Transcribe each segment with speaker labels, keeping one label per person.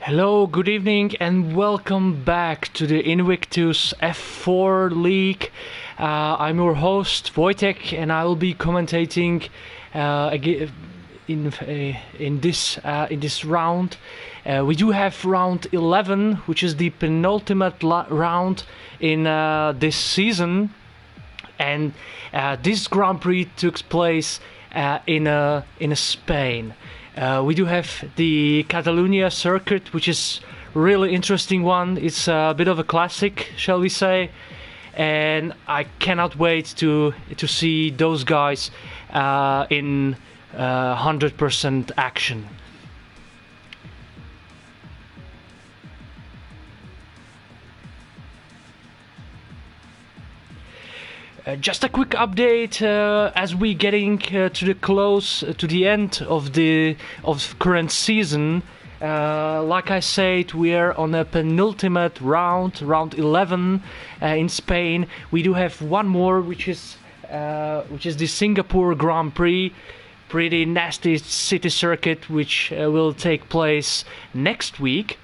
Speaker 1: Hello, good evening, and welcome back to the Invictus F4 League. I'm your host Wojtek, and I will be commentating in this round. We do have round 11, which is the penultimate round in this season, and this Grand Prix took place in Spain. We do have the Catalonia circuit, which is really interesting one. It's a bit of a classic, shall we say, and I cannot wait to see those guys in 100% action. Just a quick update as we getting to the end of the current season. Like I said, we are on a penultimate round 11 in Spain. We do have one more, which is the Singapore Grand Prix, pretty nasty city circuit, which will take place next week.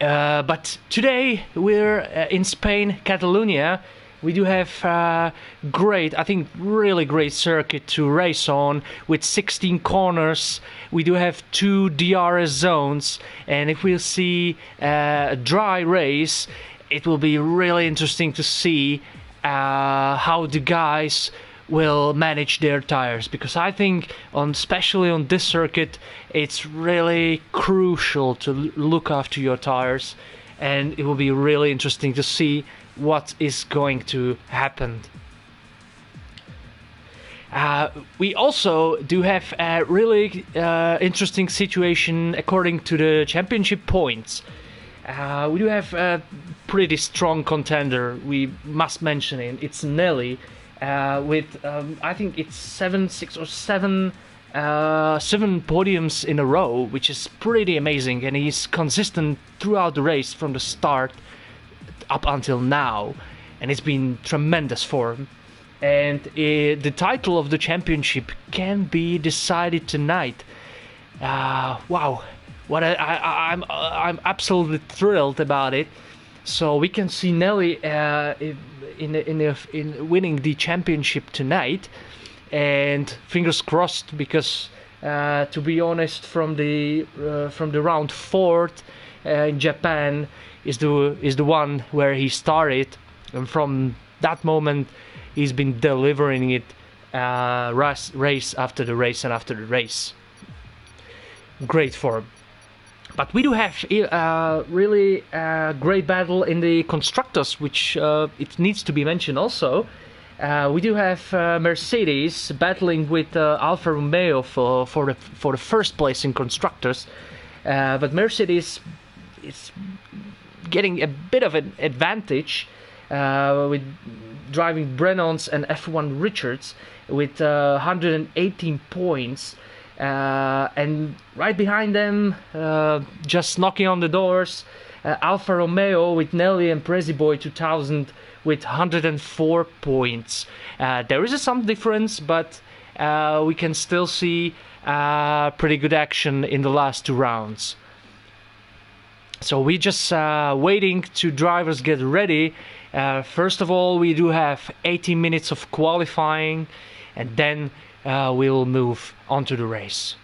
Speaker 1: But today we're in Spain, Catalonia. We do have really great circuit to race on with 16 corners. We do have 2 DRS zones, and if we'll see a dry race, it will be really interesting to see how the guys will manage their tires, because I think especially on this circuit, it's really crucial to look after your tires, and it will be really interesting to see what is going to happen. We also do have a really interesting situation according to the championship points. We do have a pretty strong contender, we must mention it. It's Nelly with I think it's 7 podiums in a row, which is pretty amazing, and he's consistent throughout the race from the start up until now, and it's been tremendous for him. And the title of the championship can be decided tonight. Wow, I'm absolutely thrilled about it. So we can see Nelly in winning the championship tonight, and fingers crossed, because to be honest, from the round 4 in Japan is the one where he started, and from that moment he's been delivering it race after the race and after the race. Great form. But we do have really great battle in the constructors, which it needs to be mentioned also. We do have Mercedes battling with Alfa Romeo for the first place in constructors, but Mercedes is getting a bit of an advantage with driving Brennans and F1 Richards with 118 points, and right behind them, just knocking on the doors, Alfa Romeo with Nelly and Prezi Boy 2000 with 104 points. There is some difference, but we can still see pretty good action in the last 2 rounds. So we just waiting to drivers get ready. First of all, we do have 80 minutes of qualifying, and then we'll move on to the race.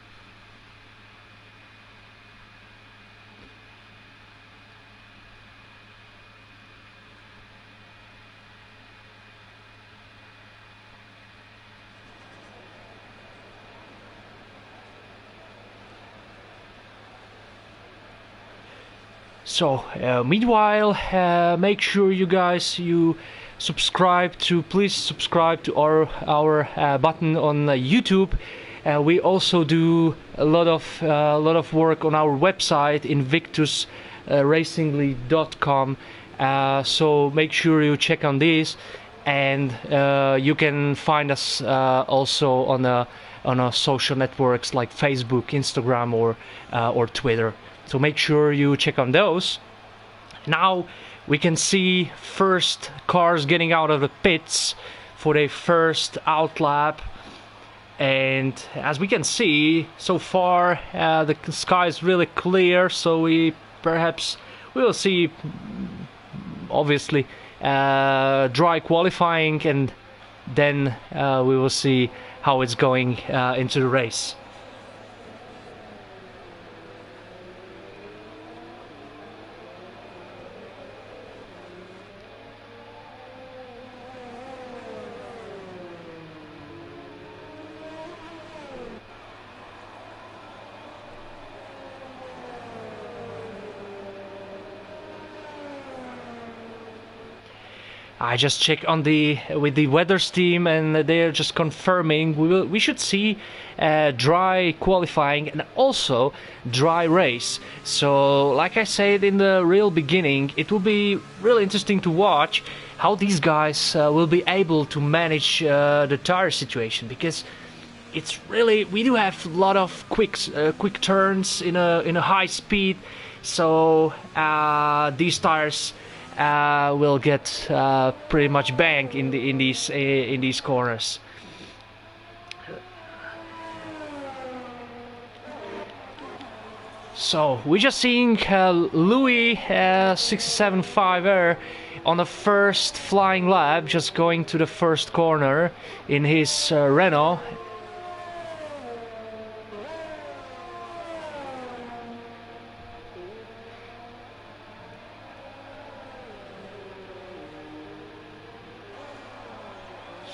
Speaker 1: So meanwhile, make sure you guys please subscribe to our button on YouTube. We also do a lot of work on our website, invictusracingleague.com. So make sure you check on this, and you can find us also on our social networks like Facebook, Instagram, or Twitter. So make sure you check on those. Now we can see first cars getting out of the pits for their first out lap. And as we can see, so far the sky is really clear, so we will see, obviously, dry qualifying, and then we will see how it's going into the race. I just checked on with the weather team, and they're just confirming we should see dry qualifying and also dry race. So, like I said in the real beginning, it will be really interesting to watch how these guys will be able to manage the tire situation, because it's really, we do have a lot of quick turns in a high speed. So these tires will get pretty much banged in these corners. So we're just seeing Louis 67.5R on the first flying lap, just going to the first corner in his Renault.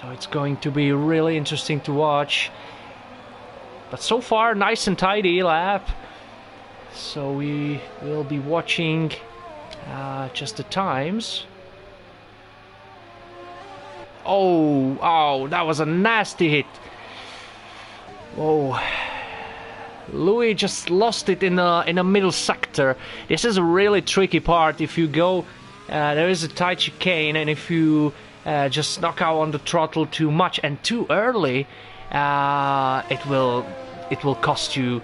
Speaker 1: So it's going to be really interesting to watch. But so far, nice and tidy lap. So we will be watching just the times. Oh, that was a nasty hit. Oh, Louis just lost it in a middle sector. This is a really tricky part. If you go, there is a tight chicane, and if you just knock out on the throttle too much and too early, it will cost you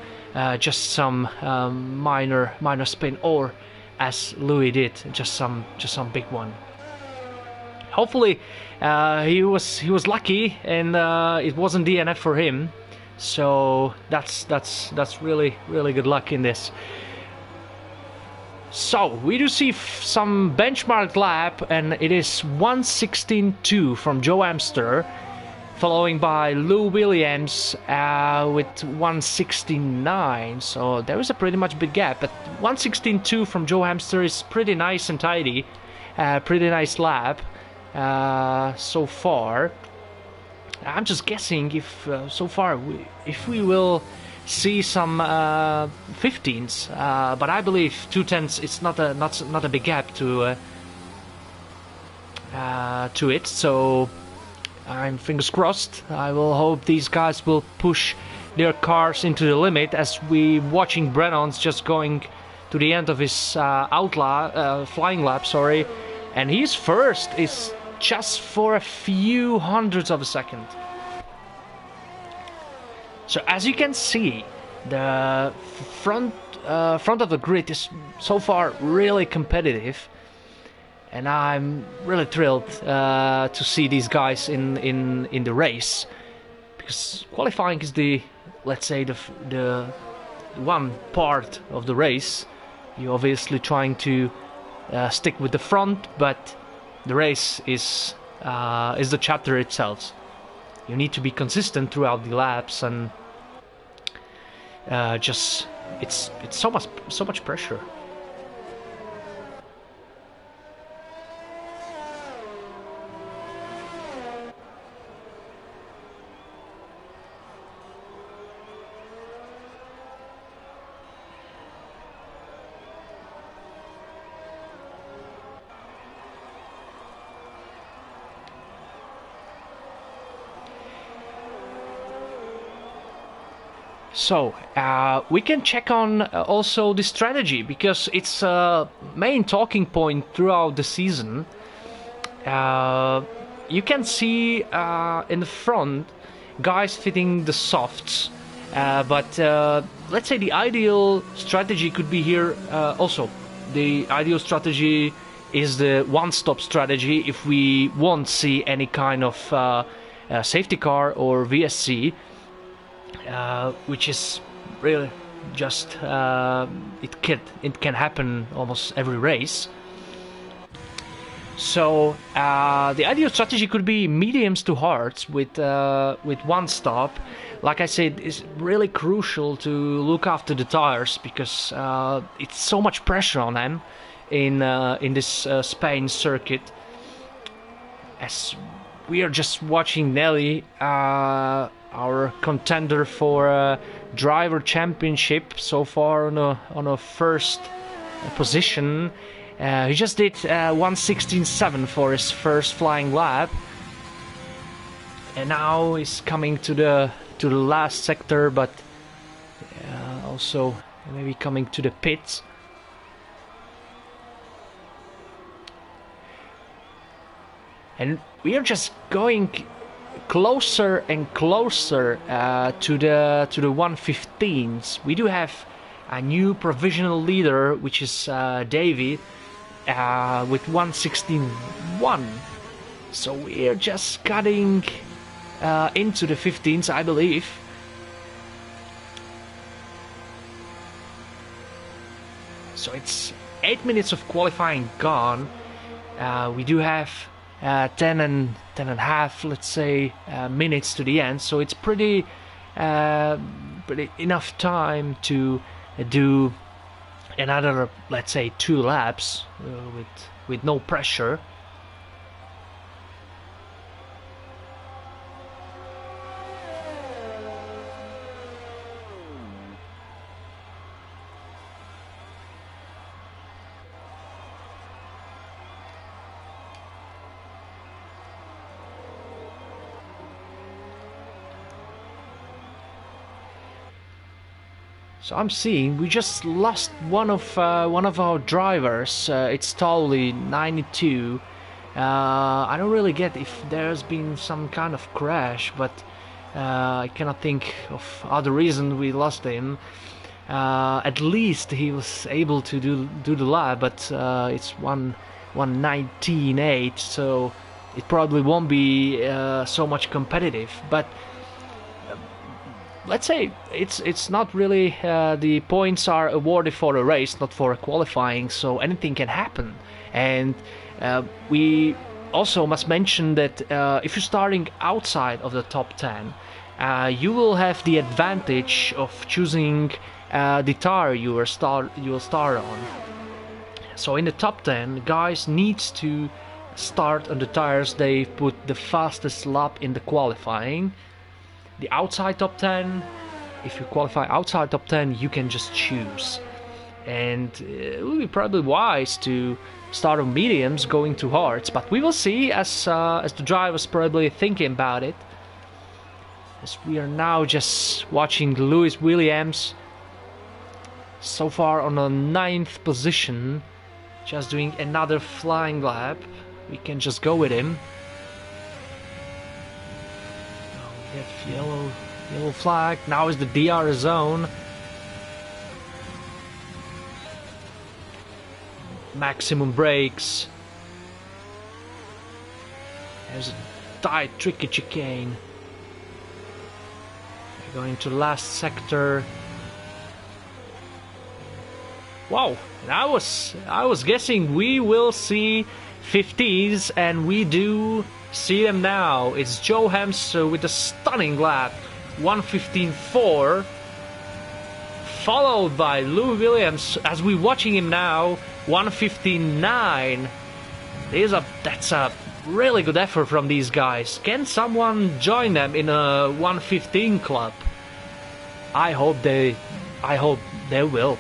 Speaker 1: just some minor spin, or as Louis did, just some big one. Hopefully he was lucky and it wasn't DNF for him. So that's really good luck in this. So we do see some benchmark lap, and it is 1:16.2 from Joe Amster, following by Lou Williams with 1:16.9. So there is a pretty much big gap, but 1:16.2 from Joe Amster is pretty nice and tidy, pretty nice lap so far. I'm just guessing if so far if we will see some 15s, but I believe 2/10 is not a big gap to it. So I'm fingers crossed. I will hope these guys will push their cars into the limit, as we watching Brennan's just going to the end of his flying lap, sorry, and his first is just for a few hundredths of a second. So as you can see, the front of the grid is so far really competitive, and I'm really thrilled to see these guys in the race, because qualifying is the, let's say, the one part of the race. You're obviously trying to stick with the front, but the race is the chapter itself. You need to be consistent throughout the laps, and just it's so much pressure. So we can check on also the strategy, because it's a main talking point throughout the season. You can see in the front guys fitting the softs, but let's say the ideal strategy could be here also. The ideal strategy is the one-stop strategy if we won't see any kind of safety car or VSC. which is really just it can happen almost every race. So the ideal strategy could be mediums to hards with one stop. Like I said, it's really crucial to look after the tires because it's so much pressure on them in this Spain circuit. As we are just watching Nelly, our contender for driver championship so far on a first position. He just did 1:16.7 for his first flying lap, and now he's coming to the last sector, but also maybe coming to the pits. And we are just going closer and closer to the 1:15s. We do have a new provisional leader, which is Davey, with 1:16.1. So we are just cutting into the 15s, I believe. So it's 8 minutes of qualifying gone. We do have 10 and a half, let's say, minutes to the end. So it's pretty enough time to do another, let's say, 2 laps with no pressure. So I'm seeing we just lost one of our drivers. It's totally 92. I don't really get if there's been some kind of crash, but I cannot think of other reason we lost him. At least he was able to do the lap, but it's 1:19.8, so it probably won't be so much competitive. But let's say it's not really the points are awarded for a race, not for a qualifying, so anything can happen. And we also must mention that if you're starting outside of the top 10, you will have the advantage of choosing the tire you will start on. So in the top 10, guys needs to start on the tires they put the fastest lap in the qualifying. The outside top 10, if you qualify outside top 10, you can just choose. And it will be probably wise to start on mediums, going to hards. But we will see as the driver's probably thinking about it. As we are now just watching Lewis Williams, so far on a 9th position, just doing another flying lap. We can just go with him. Yellow flag. Now is the DR zone. Maximum brakes. There's a tight, tricky chicane. We're going to the last sector. Wow! And I was guessing we will see 50s, and we do see them now. It's Joe Hems with a stunning lap, 1:15.4, followed by Lou Williams as we're watching him now, 1:15.9. That's a really good effort from these guys. Can someone join them in a 1:15 club? I hope they will.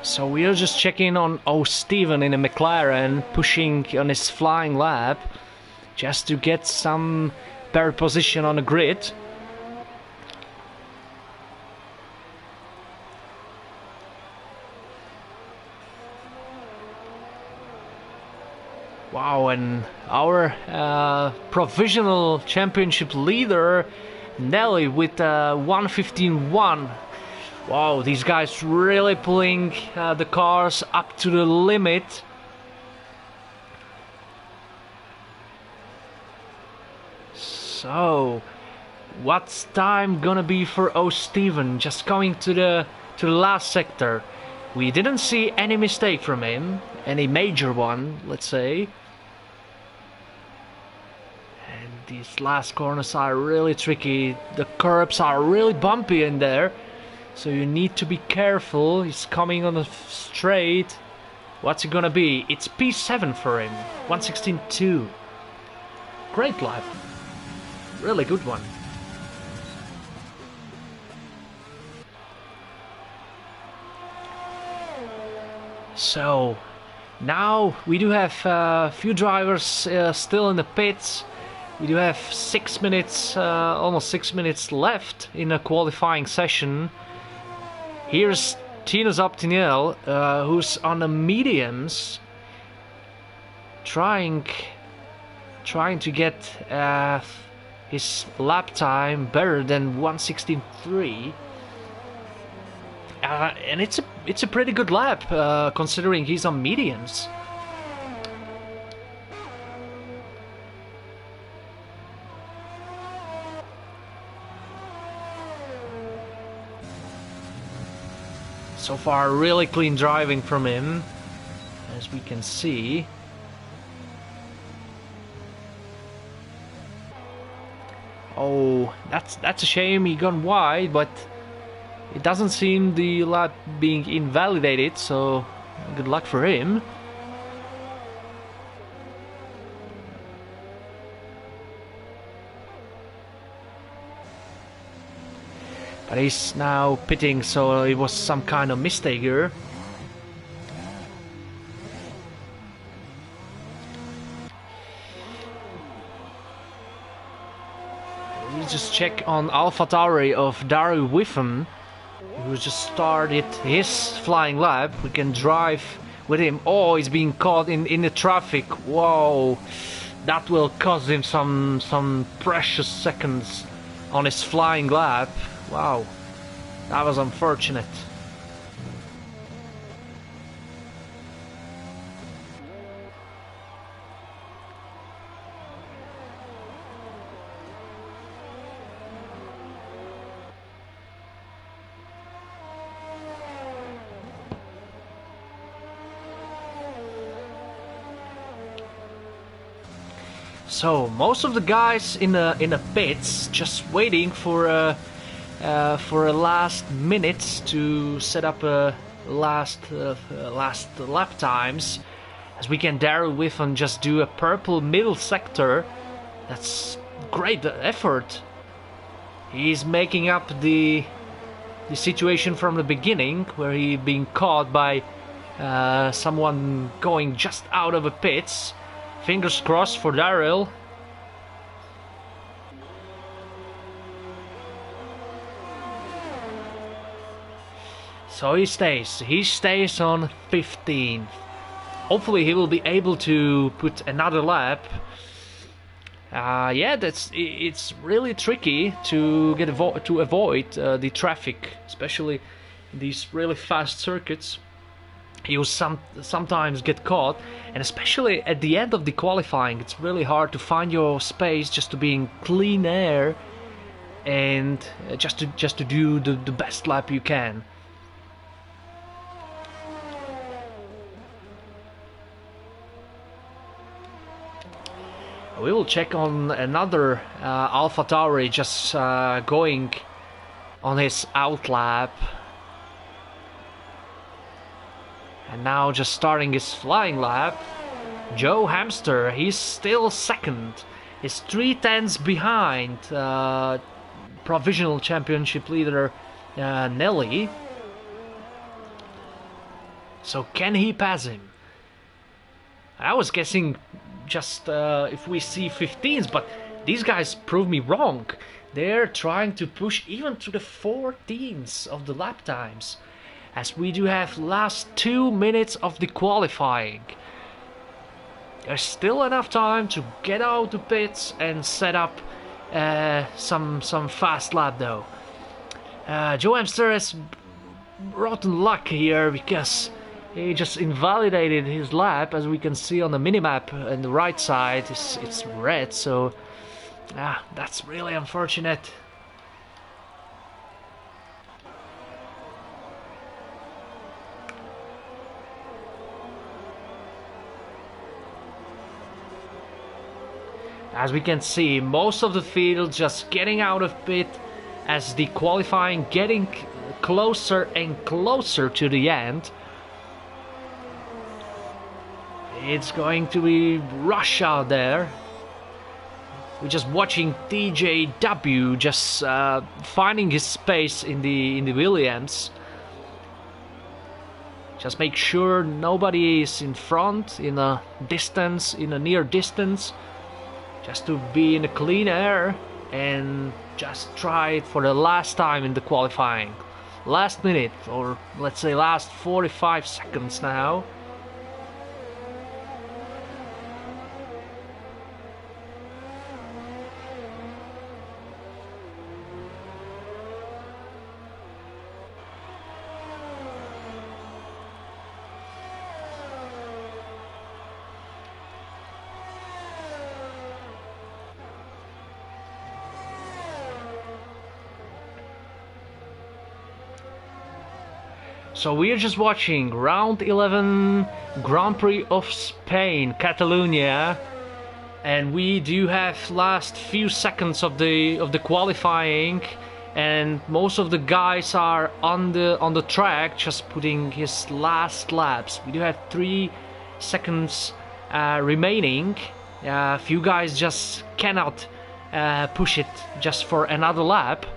Speaker 1: So we are just checking on Steven in a McLaren, pushing on his flying lap, just to get some better position on the grid. Wow, and our provisional championship leader, Nelly, with 1:15.1. Wow, these guys really pulling the cars up to the limit. So, what's time gonna be for Steven? Just going to the last sector. We didn't see any mistake from him, any major one, let's say. And these last corners are really tricky. The curbs are really bumpy in there. So you need to be careful. He's coming on a straight. What's it gonna be? It's P7 for him. 1:16.2. Great lap. Really good one. So now we do have a few drivers still in the pits. We do have 6 minutes, almost 6 minutes left in a qualifying session. Here's Tinos Optiniel, who's on the mediums, trying to get his lap time better than 1:16.3, and it's a pretty good lap considering he's on mediums. So far, really clean driving from him, as we can see. Oh, that's a shame he gone wide, but it doesn't seem the lap being invalidated, so good luck for him. But he's now pitting, so it was some kind of mistake here. We just check on AlphaTauri of Daru Wiffen, who just started his flying lap. We can drive with him. Oh, he's being caught in the traffic. Whoa, that will cost him some precious seconds on his flying lap. Wow, that was unfortunate. So most of the guys in the pits just waiting for a last minute to set up last lap times, as we can Daryl with and just do a purple middle sector. That's great effort. He's making up the situation from the beginning, where he being caught by someone going just out of the pits. Fingers crossed for Daryl. So he stays on 15th. Hopefully he will be able to put another lap. Yeah, it's really tricky to avoid the traffic, especially in these really fast circuits. You sometimes get caught, and especially at the end of the qualifying, it's really hard to find your space just to be in clean air and just to do the best lap you can. We will check on another AlphaTauri just going on his out lap. And now just starting his flying lap. Joe Hamster, he's still second. He's 3/10 behind provisional championship leader Nelly. So can he pass him? I was guessing just if we see 15s, but these guys prove me wrong. They're trying to push even to the 14s of the lap times, as we do have last 2 minutes of the qualifying. There's still enough time to get out the pits and set up some fast lap though. Joe Hamster has rotten luck here because he just invalidated his lap. As we can see on the minimap on the right side, it's red, so that's really unfortunate. As we can see, most of the field just getting out of pit as the qualifying getting closer and closer to the end. It's going to be rush out there. We're just watching TJW just finding his space in the Williams. Just make sure nobody is in front, in a distance, in a near distance. Just to be in the clean air and just try it for the last time in the qualifying. Last minute, or let's say last 45 seconds now. So we're just watching round 11 Grand Prix of Spain, Catalonia, and we do have last few seconds of the qualifying, and most of the guys are on the track just putting his last laps. We do have 3 seconds remaining. A few guys just cannot push it just for another lap.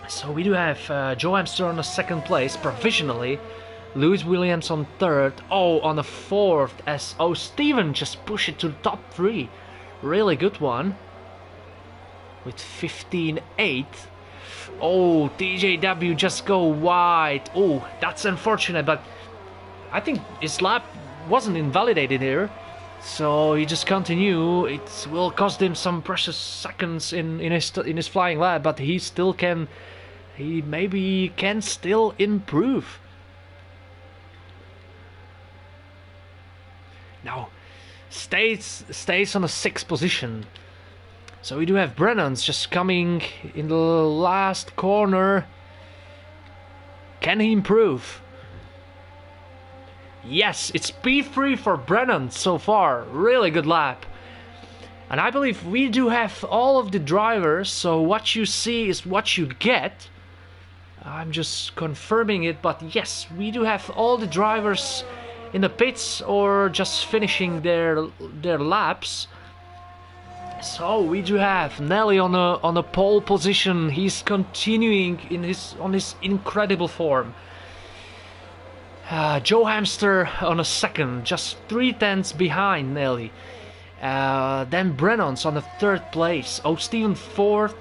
Speaker 1: So we do have Joe Hamster on the 2nd place provisionally, Lewis Williams on 3rd, on the 4th as Steven just pushed it to the top 3. Really good one with 15.8. TJW just go wide. That's unfortunate, but I think his lap wasn't invalidated here, so he just continue. It will cost him some precious seconds in his flying lap, but he still can. He maybe can still improve. Now, stays on the 6th position. So we do have Brennan's just coming in the last corner. Can he improve? Yes, it's P3 for Brennan so far. Really good lap. And I believe we do have all of the drivers, so what you see is what you get. I'm just confirming it, but yes, we do have all the drivers in the pits or just finishing their laps. So we do have Nelly on a pole position. He's continuing on his incredible form. Joe Hamster on a 2nd, just 3/10 behind Nelly. Then Brennan's on the 3rd place. Steven 4th.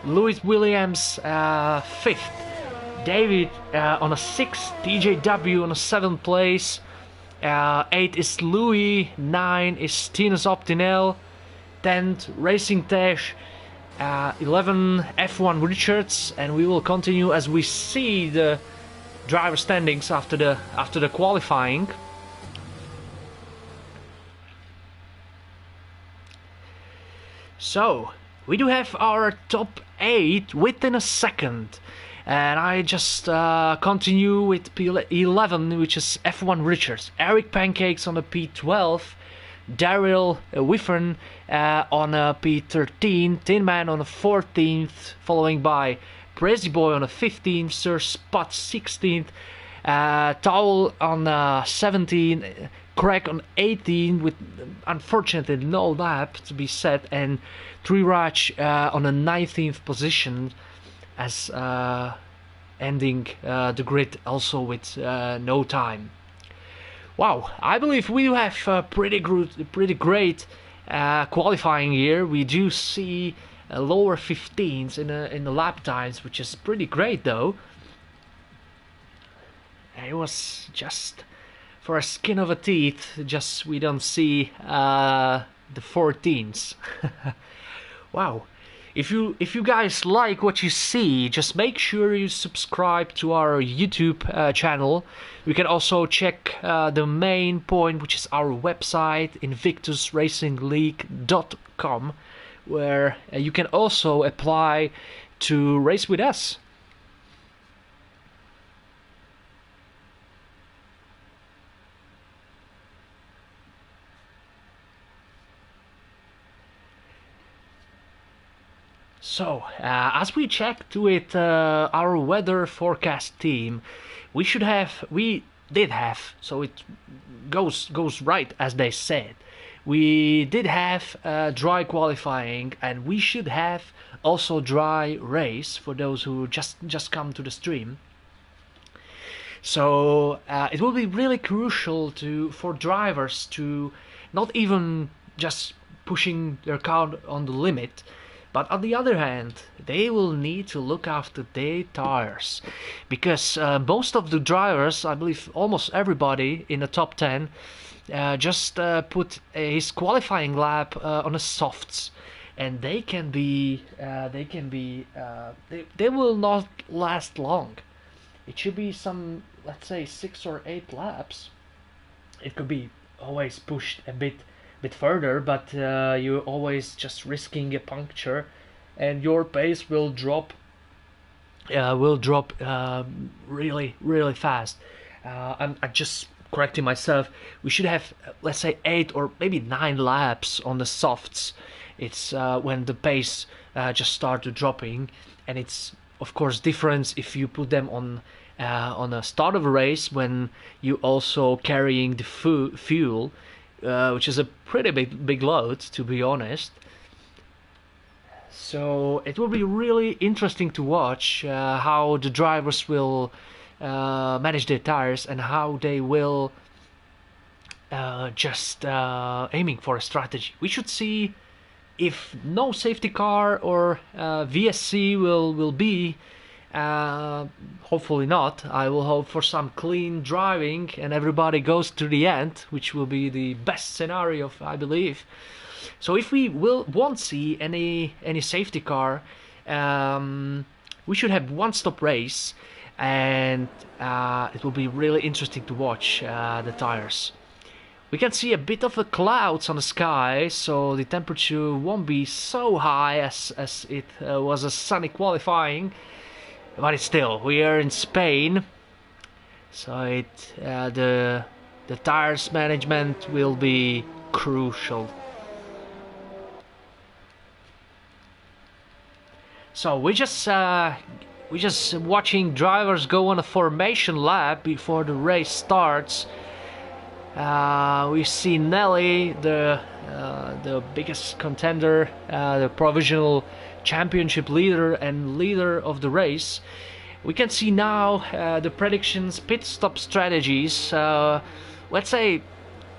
Speaker 1: Lewis Williams 5th. David on a 6th. TJW on a 7th place. 8 is Louis. 9 is Tinus Optinel. 10th Racing Tash. 11 F1 Richards, and we will continue as we see the driver standings after the qualifying. So we do have our top 8 within a second, and I just continue with P11, which is F1 Richards. Eric Pancakes on the P12, Daryl Wiffern on a P13, Tin Man on the 14th, following by Crazy Boy on the 15th, Sir Spot 16th, Towel on 17th, Craig on 18th with unfortunately no lap to be set, and Triraj on the 19th position as ending the grid also with no time. Wow, I believe we have pretty great qualifying here. We do see lower 15s in the lap times, which is pretty great though. It was just for a skin of a teeth. Just we don't see the 14s. Wow. If you guys like what you see, just make sure you subscribe to our YouTube channel. You can also check the main point, which is our website, invictusracingleague.com, where you can also apply to race with us. So, as we checked with our weather forecast team, we did have, so it goes right as they said. We did have dry qualifying, and we should have also dry race for those who just come to the stream. So it will be really crucial for drivers to not even just pushing their car on the limit. But on the other hand, they will need to look after their tires, because most of the drivers, I believe almost everybody in the top 10, just put his qualifying lap on the softs, and they will not last long. It should be some, let's say, 6 or 8 laps. It could be always pushed a bit further, but you're always just risking a puncture, and your pace will drop really fast. I'm just correcting myself. We should have, let's say, 8 or maybe 9 laps on the softs. It's when the pace just started dropping, and it's of course different if you put them on the start of a race when you also carrying the fuel. Which is a pretty big load, to be honest. So it will be really interesting to watch how the drivers will manage their tires, and how they will just aiming for a strategy. We should see if no safety car or VSC will be. Hopefully not. I will hope for some clean driving and everybody goes to the end, which will be the best scenario, I believe. So if we won't see any safety car, we should have one-stop race, and it will be really interesting to watch the tires. We can see a bit of the clouds on the sky, so the temperature won't be so high as it was a sunny qualifying. But it's still, we are in Spain, so the tires management will be crucial. So we're just watching drivers go on a formation lap before the race starts. We see Nelly, the biggest contender, the provisional championship leader and leader of the race. We can see now the predictions, pit stop strategies. Let's say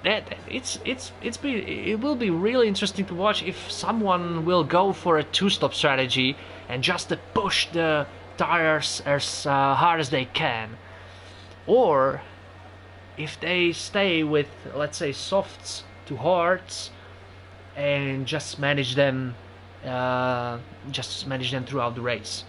Speaker 1: that it will be really interesting to watch if someone will go for a two-stop strategy and just to push the tires as hard as they can, or if they stay with, let's say, softs to hards and just manage them throughout the race.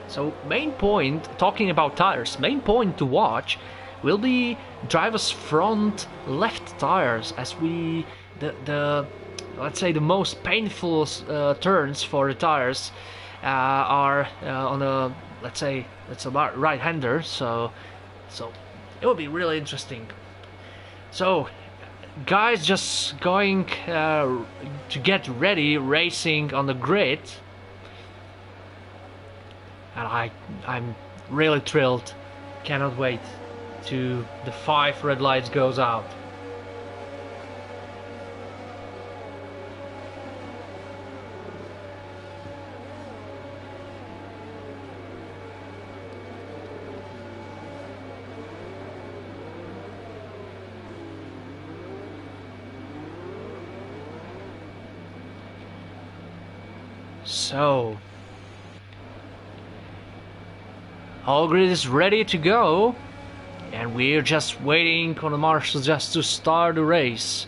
Speaker 1: So main point, talking about tires, main point to watch will be drivers' front left tires, as let's say the most painful turns for the tires are on a, let's say it's a right-hander, so it will be really interesting. So guys, just going to get ready, racing on the grid, and I'm really thrilled, cannot wait to the 5 red lights goes out. So, all grid is ready to go, and we're just waiting on the marshals just to start the race.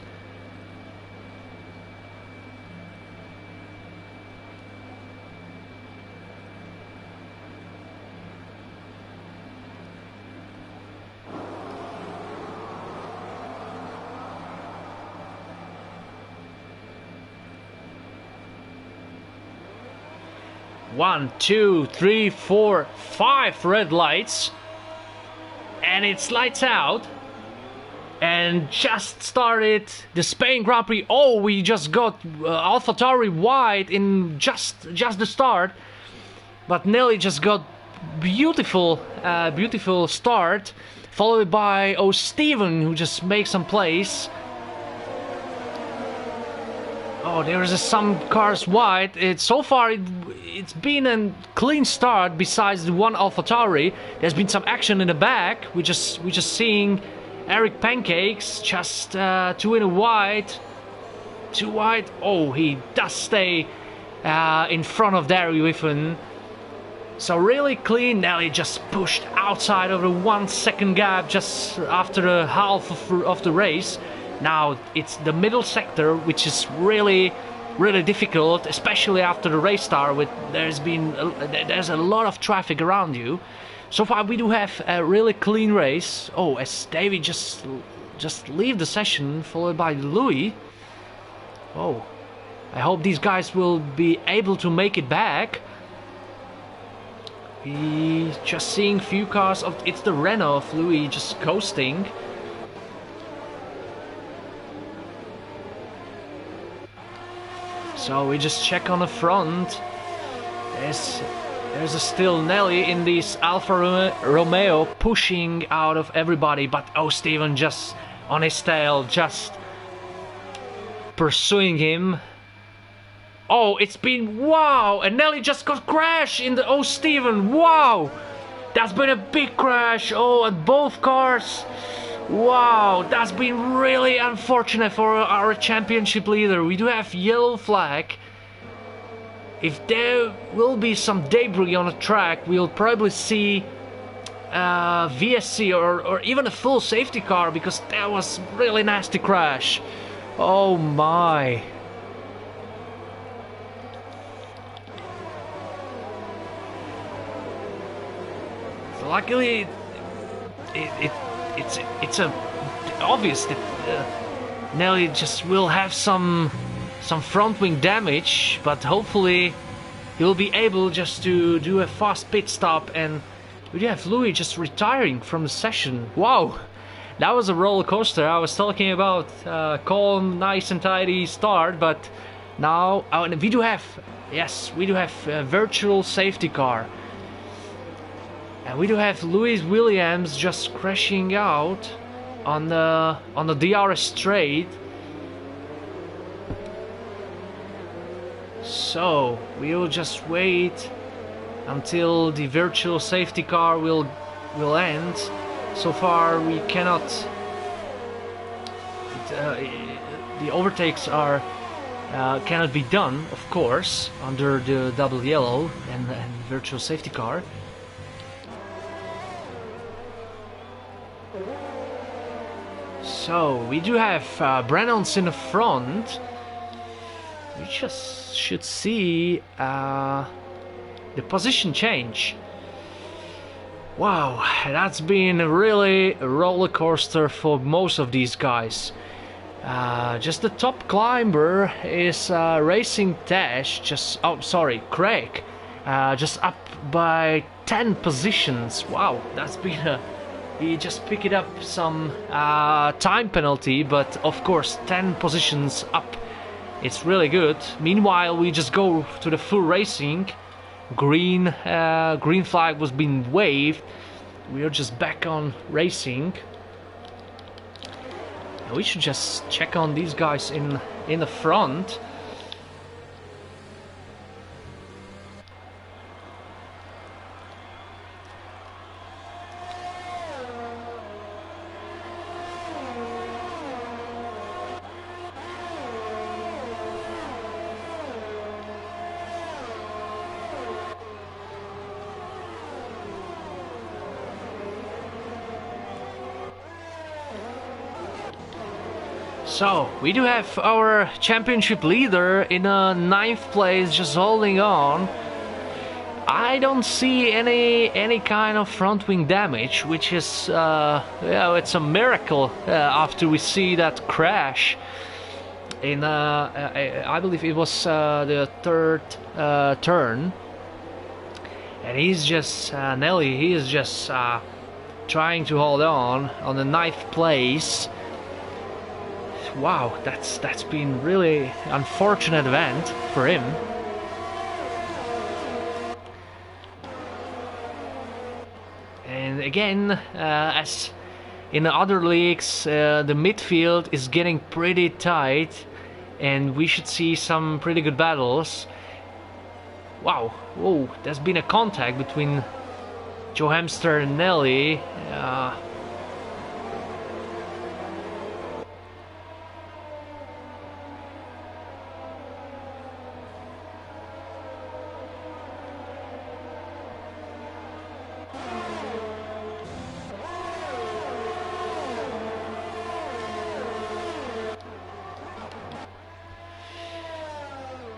Speaker 1: One, two, three, four, five red lights, and it's lights out. And just started the Spain Grand Prix. Oh, we just got AlphaTauri wide in just the start, but Nelly just got beautiful start, followed by Steven, who just makes some plays. Oh, there is some cars wide. So far it's been a clean start. Besides the one AlphaTauri, there's been some action in the back. We're just seeing Eric Pancakes just two wide. Oh, he does stay in front of Darry Whiffen. So really clean. Nelly just pushed outside of the 1 second gap just after the half of the race. Now it's the middle sector, which is really difficult, especially after the race start. There's a lot of traffic around you. So far we do have a really clean race. Oh, as Davey just leave the session, followed by Louis. Oh, I hope these guys will be able to make it back. We just seeing few cars it's the Renault of Louis just coasting. So we just check on the front. There's still Nelly in this Alfa Romeo pushing out of everybody, but Steven just on his tail, just pursuing him. Oh, it's been wow! And Nelly just got crashed in the Steven. Wow, that's been a big crash. Oh, at both cars. Wow, that's been really unfortunate for our championship leader. We do have yellow flag. If there will be some debris on the track, we'll probably see VSC or even a full safety car, because that was really nasty crash. Oh my. So luckily it's obvious that Nelly just will have some front wing damage, but hopefully he'll be able just to do a fast pit stop. And we have Louis just retiring from the session. Wow, that was a roller coaster. I was talking about calm, nice and tidy start, but now we do have a virtual safety car. And we do have Lewis Williams just crashing out on the DRS straight. So we will just wait until the virtual safety car will end. So far we cannot. The overtakes are cannot be done, of course, under the double yellow and virtual safety car. So we do have Brennans in the front. We just should see the position change. Wow, that's been really a roller coaster for most of these guys. Just the top climber is Racing Dash, Craig, just up by 10 positions. Wow, that's been he just picked up some time penalty, but of course 10 positions up, it's really good. Meanwhile, we just go to the full racing. Green flag was being waved. We are just back on racing. And we should just check on these guys in the front. So we do have our championship leader in a 9th place, just holding on. I don't see any kind of front wing damage, which is yeah, it's a miracle after we see that crash in I believe it was the 3rd turn, and he's just Nelly. He is just trying to hold on the 9th place. Wow, that's been really unfortunate event for him. And again, as in the other leagues, the midfield is getting pretty tight, and we should see some pretty good battles. Wow, whoa, there's been a contact between Joe Hamster and Nelly.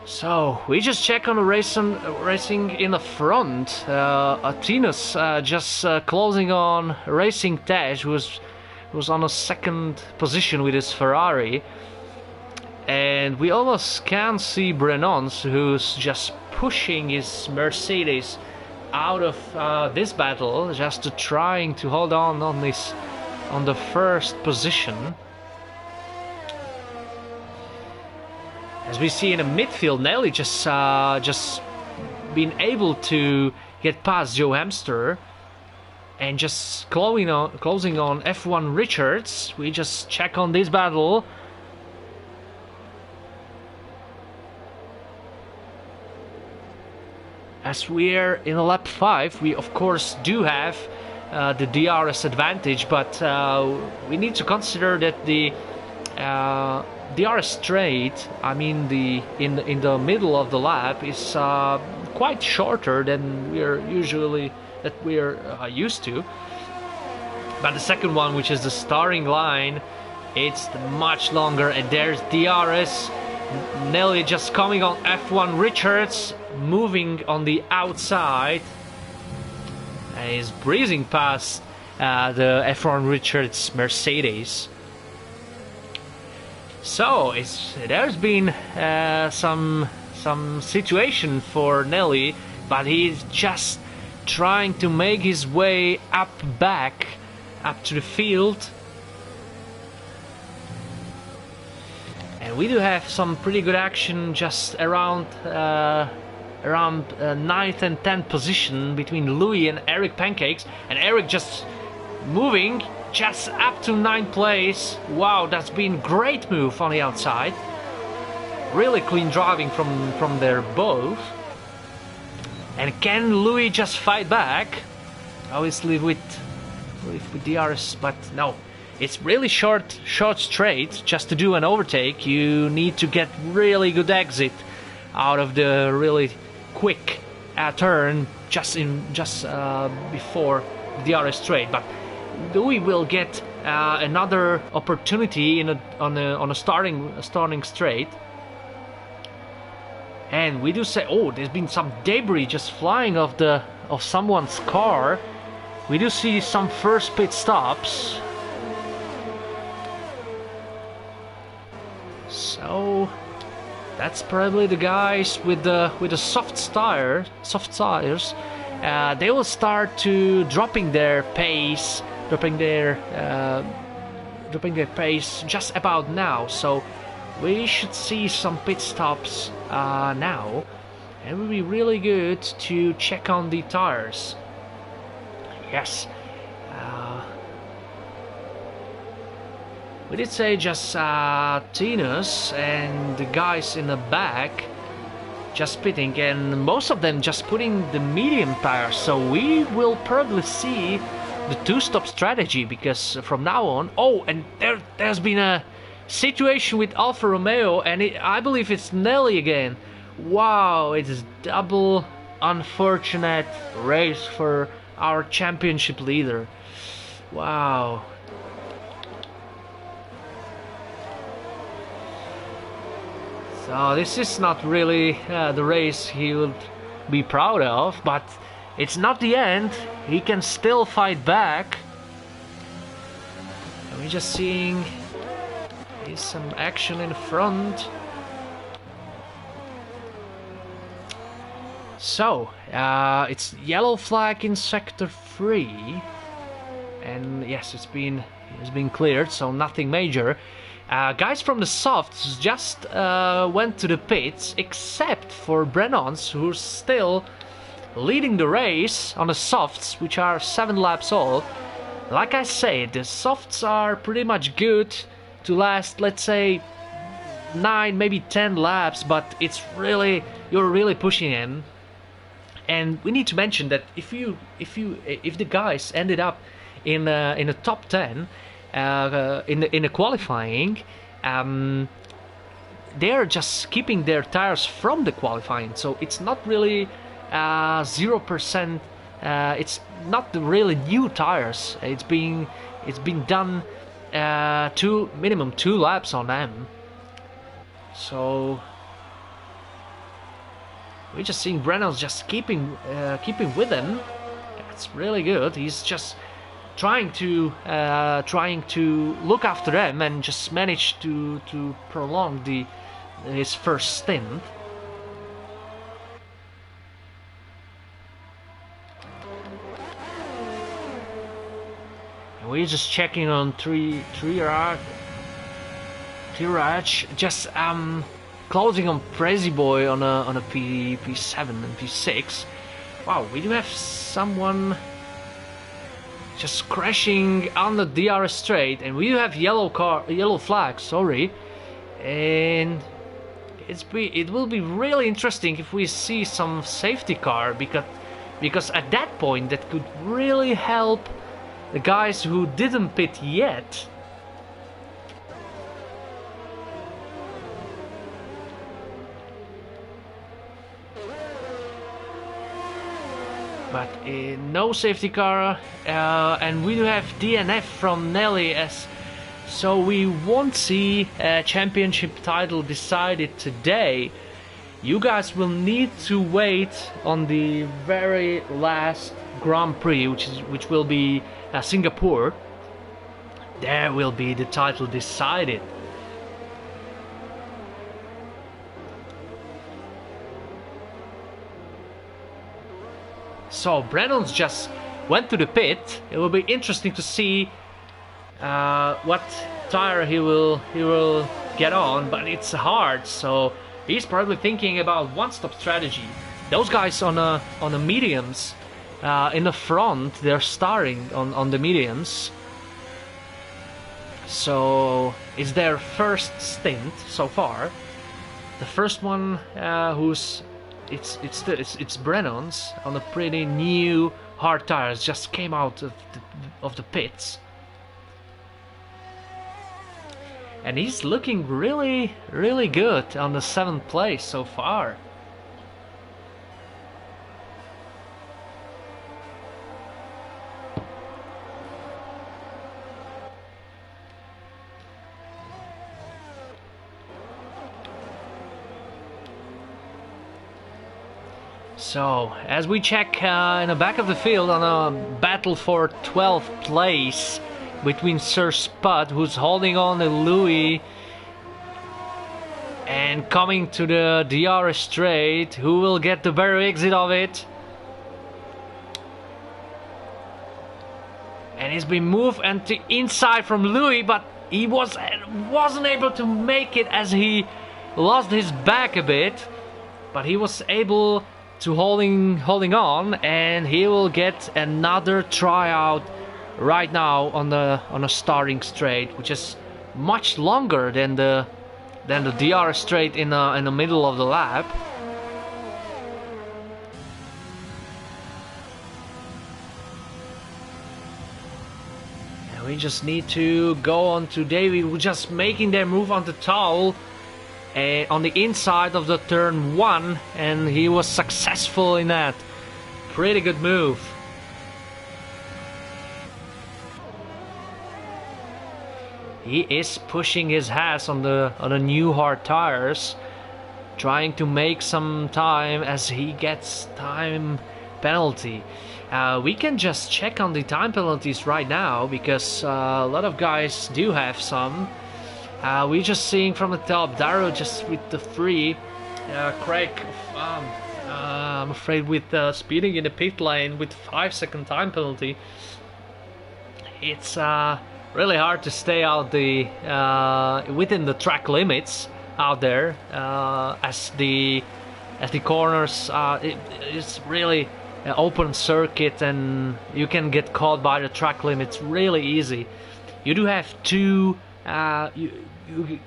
Speaker 1: So we just check on the racing in the front. Atinus just closing on Racing Taj, who was on a 2nd position with his Ferrari, and we almost can't see Brennans, who's just pushing his Mercedes out of this battle, just trying to hold on the 1st position. As we see in the midfield, Nelly just been able to get past Joe Hamster and just closing on F1 Richards. We just check on this battle. As we're in lap 5, we of course do have the DRS advantage, but we need to consider that the DRS straight, I mean in the middle of the lap, is quite shorter than we're used to. But the second one, which is the starting line, it's much longer, and there's DRS. Nelly just coming on F1 Richards, moving on the outside, and he's breezing past the F1 Richards Mercedes. So there's been some situation for Nelly, but he's just trying to make his way up to the field. And we do have some pretty good action just around 9th and 10th position between Louis and Eric Pancakes, and Eric just moving just up to 9th place. Wow, that's been great move on the outside. Really clean driving from there both. And can Louis just fight back? Obviously with DRS, but no. It's really short straight. Just to do an overtake, you need to get really good exit out of the really quick turn just before DRS straight. But Louis will get another opportunity on a starting straight. And we do say, oh, there's been some debris just flying of someone's car. We do see some first pit stops. So that's probably the guys with the soft tires. They will start to dropping their pace just about now. So we should see some pit stops now, and it will be really good to check on the tires. Yes. We did say just Tinus and the guys in the back just pitting, and most of them just putting the medium tires. So we will probably see the two-stop strategy, because from now on... Oh, and there's been a situation with Alfa Romeo, and I believe it's Nelly again. Wow, it's double unfortunate race for our championship leader. Wow. So this is not really the race he would be proud of, but it's not the end. He can still fight back. And we're just seeing there's some action in front. So it's yellow flag in sector 3, and yes, it's been cleared, so nothing major. Guys from the softs just went to the pits, except for Brennan's, who's still leading the race on the softs, which are 7 laps old. Like I said, the softs are pretty much good to last, let's say, 9, maybe 10 laps, but it's really, you're really pushing in. And we need to mention that if the guys ended up in a top 10 in the qualifying, they're just keeping their tires from the qualifying, so it's not really 0%. It's not the really new tires. It's been done minimum 2 laps on them. So we're just seeing Brennan's just keeping with them. That's really good. He's just trying to look after them and just managed to prolong his first stint. And we're just checking on Keiran, just closing on Prezi Boy on a P7 and P6. Wow, we do have someone just crashing on the DRS straight, and we do have yellow flag. Sorry, and it will be really interesting if we see some safety car, because at that point that could really help the guys who didn't pit yet. But no safety car, and we do have DNF from Nelly, so we won't see a championship title decided today. You guys will need to wait on the very last Grand Prix, which will be Singapore. There will be the title decided. So Brennan's just went to the pit. It will be interesting to see what tire he will get on, but it's hard. So he's probably thinking about one-stop strategy. Those guys on the mediums in the front, they're starting on the mediums. So it's their first stint so far. The first one it's Brennan's on a pretty new hard tires, just came out of the pits, and he's looking really good on the 7th place so far. So, as we check in the back of the field on a battle for 12th place between Sir Spud, who's holding on to Louis, and coming to the DRS straight, who will get the very exit of it. And he's been moved and to inside from Louis, but he wasn't able to make it as he lost his back a bit, but he was able to holding on, and he will get another tryout right now on a starting straight, which is much longer than the DRS straight in the middle of the lap. And we just need to go on to Davey, who's just making their move on the towel on the inside of the turn 1, and he was successful in that. Pretty good move. He is pushing his ass on the new hard tires. trying to make some time as he gets time penalty. We can just check on the time penalties right now because a lot of guys do have some. We're just seeing from the top, Darrow just with the 3, Craig, I'm afraid with speeding in the pit lane with 5-second time penalty. It's really hard to stay out the within the track limits out there, as the corners it's really an open circuit and you can get caught by the track limits really easy. You do have two.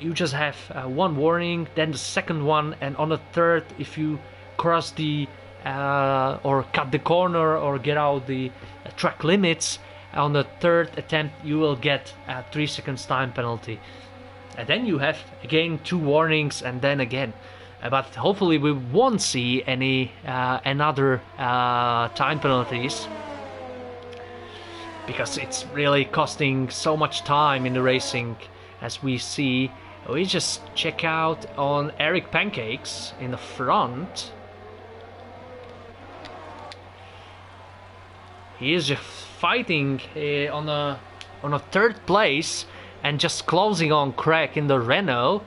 Speaker 1: You just have one warning, then the second one, and on the third, if you cross the or cut the corner or get out the track limits, on the third attempt you will get a 3 seconds time penalty, and then you have again 2 warnings, and then again. But hopefully we won't see any another time penalties, because it's really costing so much time in the racing. As we see, we just check out on Eric Pancakes in the front. He is just fighting on a 3rd place and just closing on Craig in the Renault.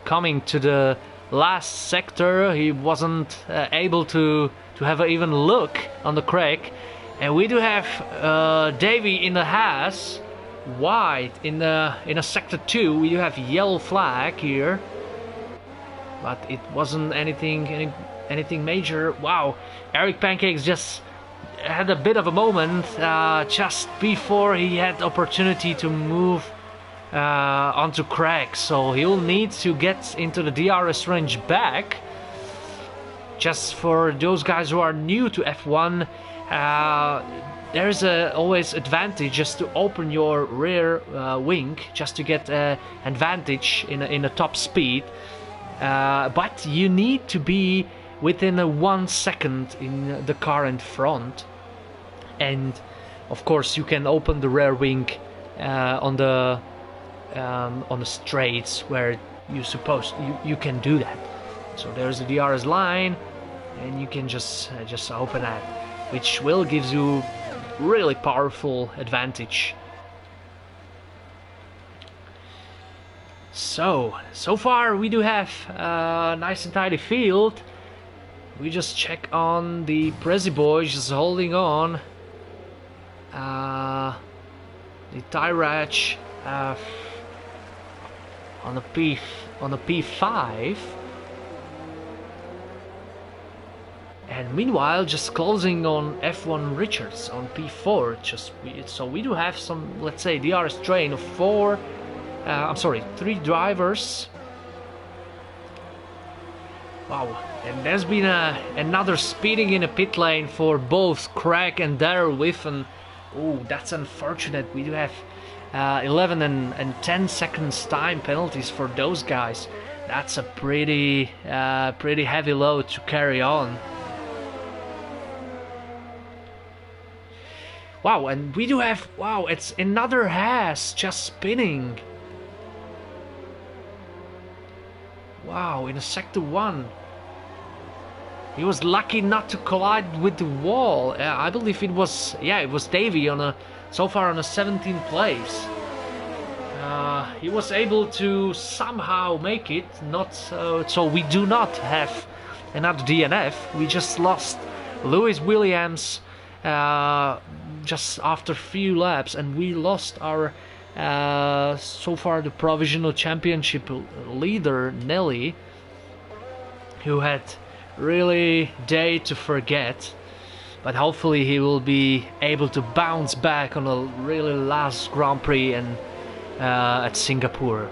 Speaker 1: Coming to the last sector, he wasn't able to have an even look on the Craig. And we do have Davy in the Haas. White in a sector 2. We do have yellow flag here, but it wasn't anything major. Wow, Eric Pancakes just had a bit of a moment just before he had opportunity to move onto Craig, so he'll need to get into the DRS range back. Just for those guys who are new to F1, there's always advantage just to open your rear wing just to get advantage in a top speed, but you need to be within a 1 second in the car in front, and of course you can open the rear wing on the straights where you can do that. So there's the DRS line, and you can just open that, which will give you really powerful advantage. So far we do have a nice and tidy field. We just check on the Prezi boys just holding on. The Tyrach on the P5. And meanwhile, just closing on F1 Richards on P4. So we do have some, let's say, DRS train of 3 drivers. Wow, and there's been another speeding in a pit lane for both Craig and Darrell Whiffen. Oh, that's unfortunate. We do have 11 and 10 seconds time penalties for those guys. That's a pretty heavy load to carry on. Wow, and we do have, wow, it's another Haas just spinning. Wow, in a sector 1. He was lucky not to collide with the wall. I believe it was Davy so far on a 17th place. He was able to somehow make it. So we do not have another DNF. We just lost Lewis Williams just after a few laps, and we lost our so far the provisional championship leader Nelly, who had really day to forget, but hopefully he will be able to bounce back on a really last Grand Prix and at Singapore.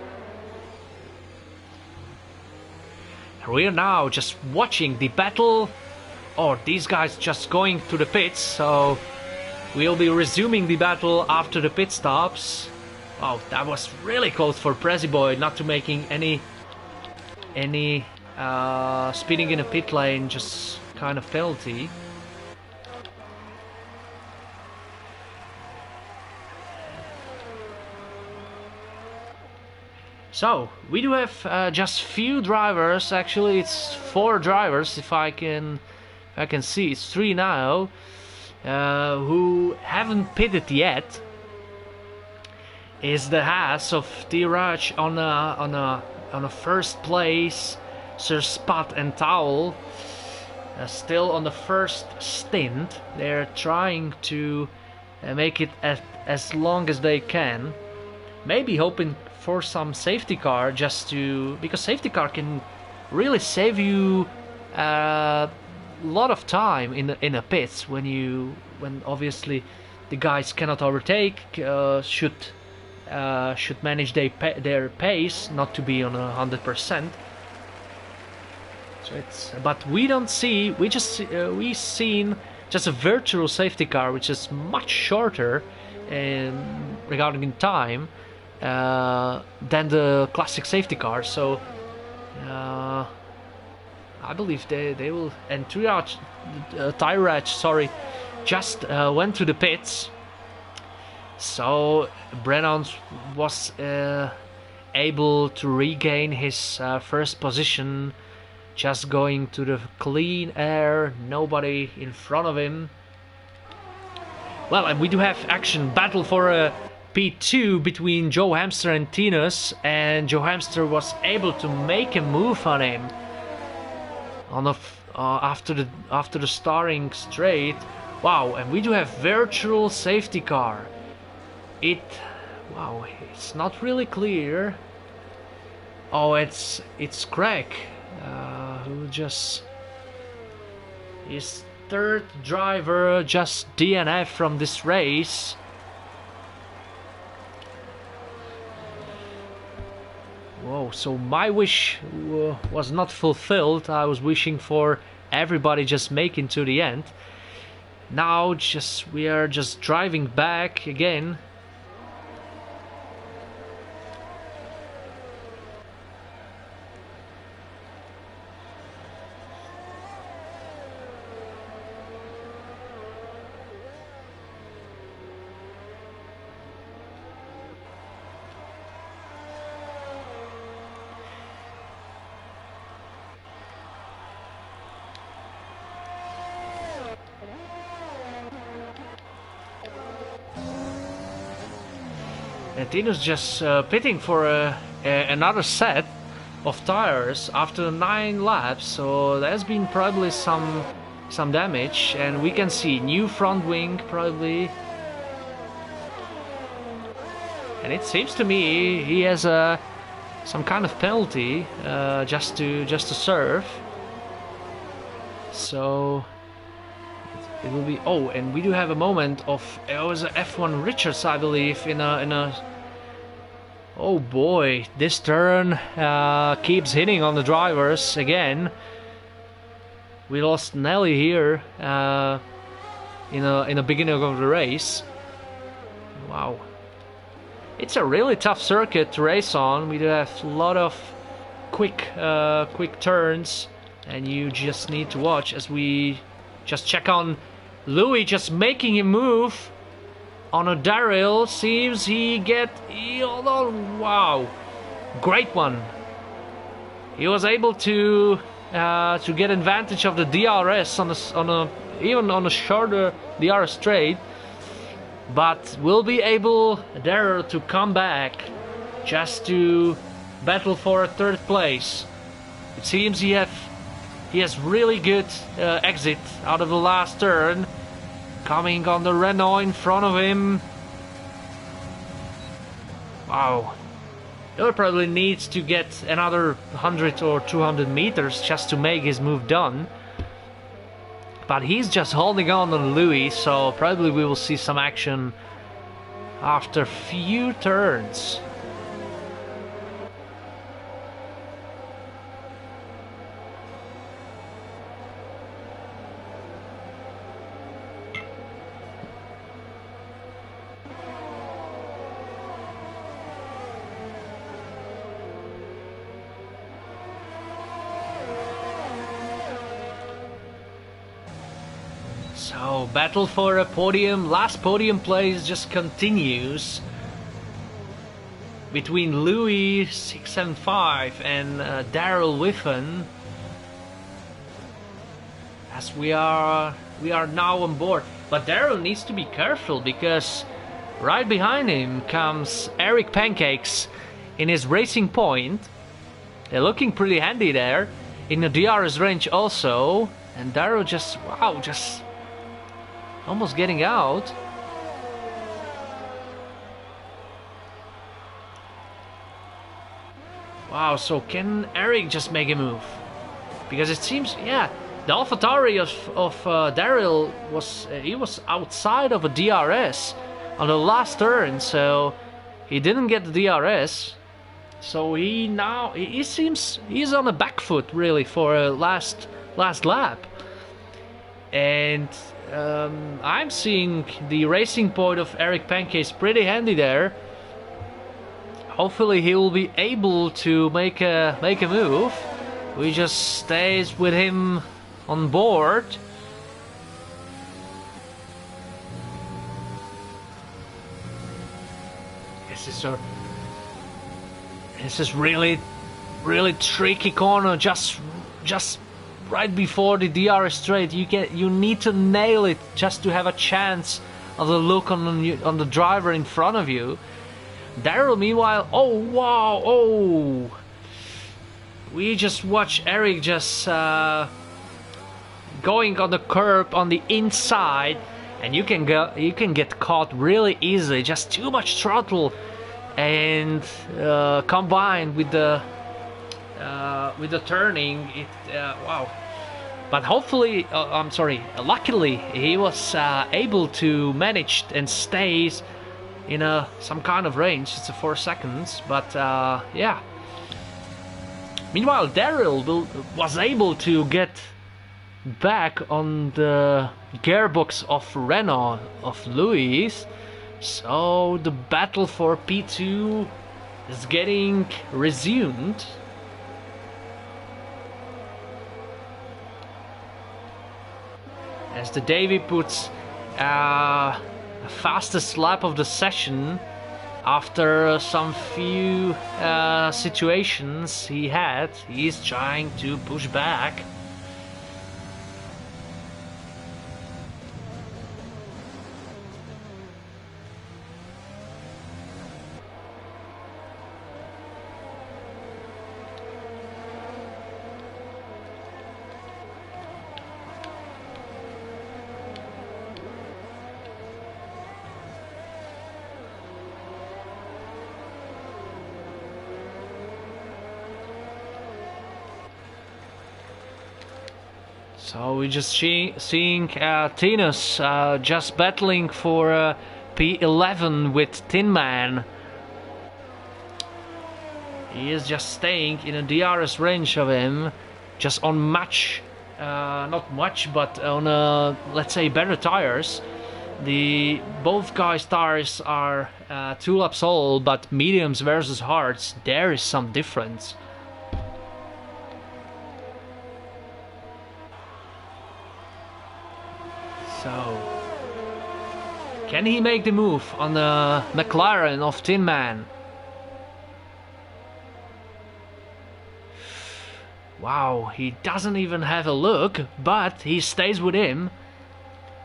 Speaker 1: We are now just watching the battle. Oh, these guys just going to the pits, so we'll be resuming the battle after the pit stops. Oh, that was really close for Prezi Boy not to making any speeding in a pit lane, just kind of penalty. So we do have just few drivers. Actually, it's 4 drivers. If I can see, it's 3 now who haven't pitted yet. Is the Haas of Tiraj on a first place. Sir Spot and Towel still on the first stint. They're trying to make it as long as they can. Maybe hoping for some safety car, just to, because safety car can really save you a lot of time in the pits when obviously the guys cannot overtake, should manage their pace, not to be on 100%. So it's, but we don't see, we've seen just a virtual safety car, which is much shorter regarding in time than the classic safety car. So I believe they will. And Tiraj, sorry, just went to the pits. So Brennan was able to regain his first position, just going to the clean air, nobody in front of him. Well, and we do have action, battle for a P2 between Joe Hamster and Tinus, and Joe Hamster was able to make a move on him on after the starting straight. Wow, and we do have virtual safety car. Wow, it's not really clear. Oh, it's Craig, who just his third driver just DNF from this race. Whoa, so my wish was not fulfilled. I was wishing for everybody just making to the end. Now we are just driving back again. And Tino's just pitting for another set of tires after 9 laps, so there's been probably some damage, and we can see new front wing probably. And it seems to me he has some kind of penalty just to serve. So it will be. Oh, and we do have a moment of, it was a F1 Richards, I believe, in a. Oh boy, this turn keeps hitting on the drivers again. We lost Nelly here in the beginning of the race. Wow, it's a really tough circuit to race on. We do have a lot of quick turns, and you just need to watch as we just check on Louis just making a move on a Daryl. Seems he wow, great one. He was able to get advantage of the DRS even on a shorter DRS straight, but will be able Daryl to come back just to battle for a 3rd place. It seems he has really good exit out of the last turn. Coming on the Renault in front of him. Wow. He probably needs to get another 100 or 200 meters just to make his move done. But he's just holding on to Louis, so probably we will see some action after few turns. So, battle for a podium, last podium place just continues. between Louis 675 and Daryl Whiffen, as we are now on board. But Daryl needs to be careful, because right behind him comes Eric Pancakes in his Racing Point. They're looking pretty handy there in the DRS range also, and Daryl just almost getting out. Wow, so can Eric just make a move? Because it seems, yeah, the AlphaTauri of Daryl was outside of a DRS on the last turn, so he didn't get the DRS. So he seems he's on a back foot really for a last lap. And I'm seeing the Racing Point of Eric Pancakes pretty handy there. Hopefully he will be able to make a move. We just stays with him on board. This is really tricky corner. Just right before the DRS straight, you need to nail it just to have a chance of the look on the driver in front of you. Daryl, meanwhile, oh wow, oh! We just watch Eric just going on the curb on the inside, and you can get caught really easily. Just too much throttle, and combined with the turning, wow. But hopefully, luckily he was able to manage and stays in some kind of range. It's 4 seconds, but yeah. Meanwhile, Daryl was able to get back on the gearbox of Renault of Louis, so the battle for P2 is getting resumed. As the Davy puts the fastest lap of the session after some few situations he's trying to push back. So we're just seeing Tinus just battling for P11 with Tin Man. He is just staying in a DRS range of him, just on much, not much, but on let's say better tires. Both guys' tires are 2 laps old, but mediums versus hards, there is some difference. So, can he make the move on the McLaren of Tin Man? Wow, he doesn't even have a look, but he stays with him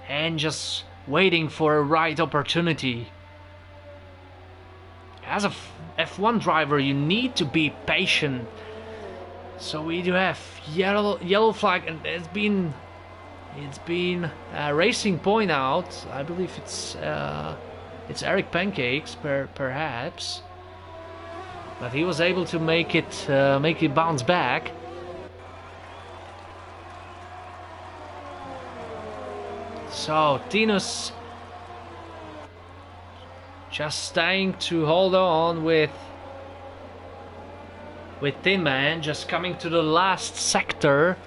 Speaker 1: and just waiting for a right opportunity. As a F1 driver, you need to be patient. So we do have yellow flag, and it's been Racing Point out. I believe it's Eric Pancakes perhaps, but he was able to make it bounce back. So Tinus just staying to hold on with Tin Man, just coming to the last sector.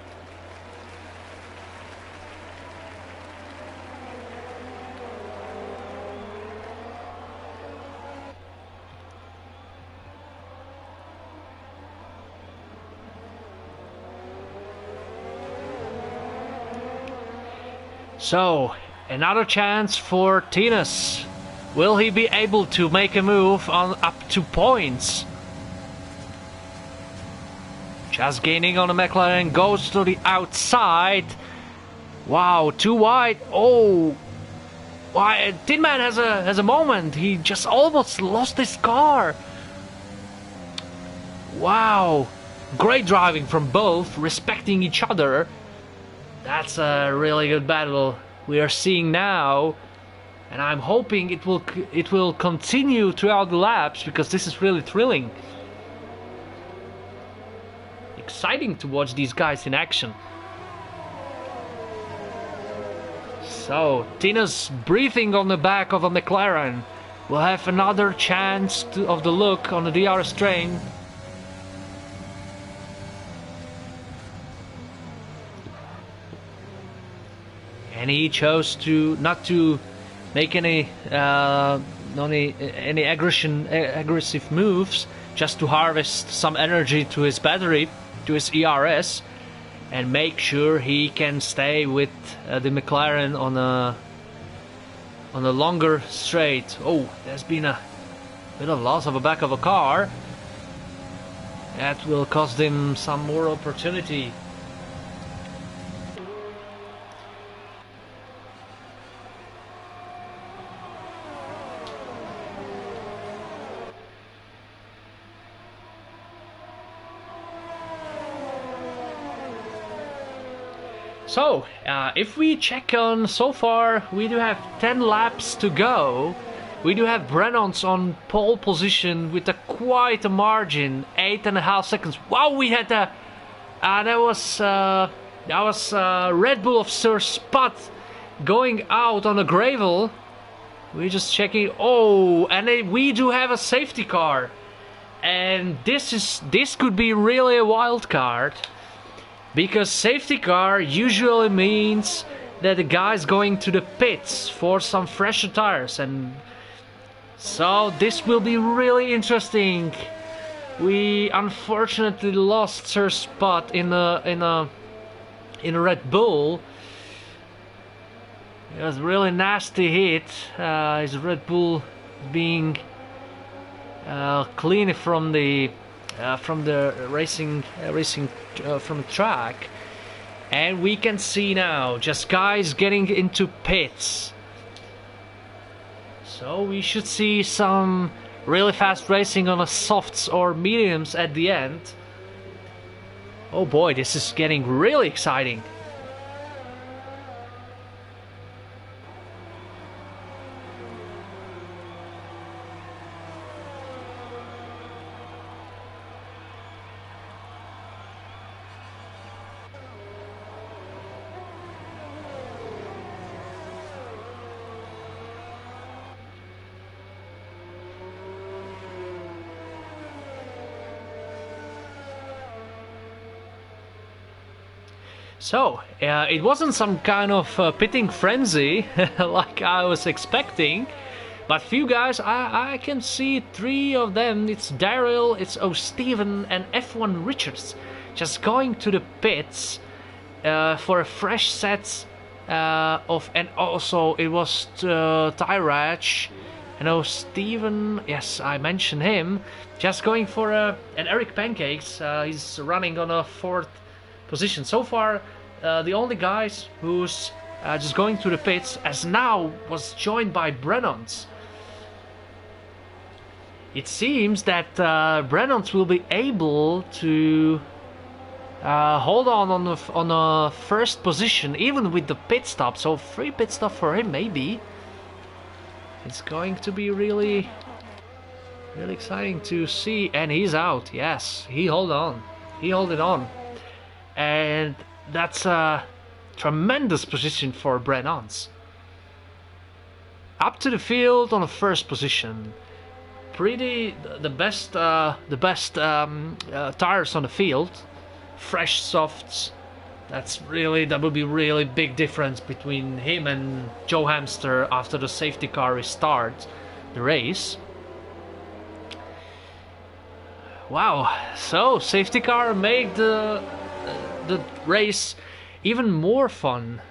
Speaker 1: So, another chance for Tinus Will he be able to make a move on up to points? Just gaining on the McLaren, goes to the outside. Wow, too wide. Oh, why? Tin Man has a moment. He just almost lost his car. Wow, great driving from both, respecting each other. That's a really good battle we are seeing now, and I'm hoping it will continue throughout the laps, because this is really thrilling. Exciting to watch these guys in action. So Tina's breathing on the back of a McLaren. Will have another chance of the look on the DRS train. And he chose to not to make any aggressive moves, just to harvest some energy to his battery, to his ERS, and make sure he can stay with the McLaren on a longer straight. Oh, there's been a bit of loss of a back of a car. That will cost him some more opportunity. So, if we check on so far, we do have 10 laps to go. We do have Brennan's on pole position with quite a margin, 8.5 seconds. Wow, we had that was Red Bull of Sir Spot going out on the gravel. We're just checking. Oh, and we do have a safety car, and this could be really a wild card. Because safety car usually means that the guy's going to the pits for some fresher tires, and so this will be really interesting. We unfortunately lost Sir Spot in a Red Bull. It was a really nasty hit. His Red Bull being clean from the racing from the track, and we can see now just guys getting into pits. So we should see some really fast racing on the softs or mediums at the end. Oh boy, this is getting really exciting. So, it wasn't some kind of pitting frenzy like I was expecting, but few guys, I can see 3 of them. It's Daryl, it's O'Steven and F1 Richards just going to the pits for a fresh set of, and also it was Tyraj and O'Steven, yes, I mentioned him, just going for and Eric Pancakes, he's running on a 4th position. So far, the only guys who's just going to the pits as now was joined by Brennan's. It seems that Brennan's will be able to hold on the 1st position even with the pit stop. So free pit stop for him maybe. It's going to be really exciting to see. And he's out. Yes, he held on. He held it on. And that's a tremendous position for Brennan's. Up to the field on the 1st position. Pretty the best tires on the field. Fresh softs. That will be really big difference between him and Joe Hamster after the safety car restarts the race. Wow, so safety car made the race even more fun.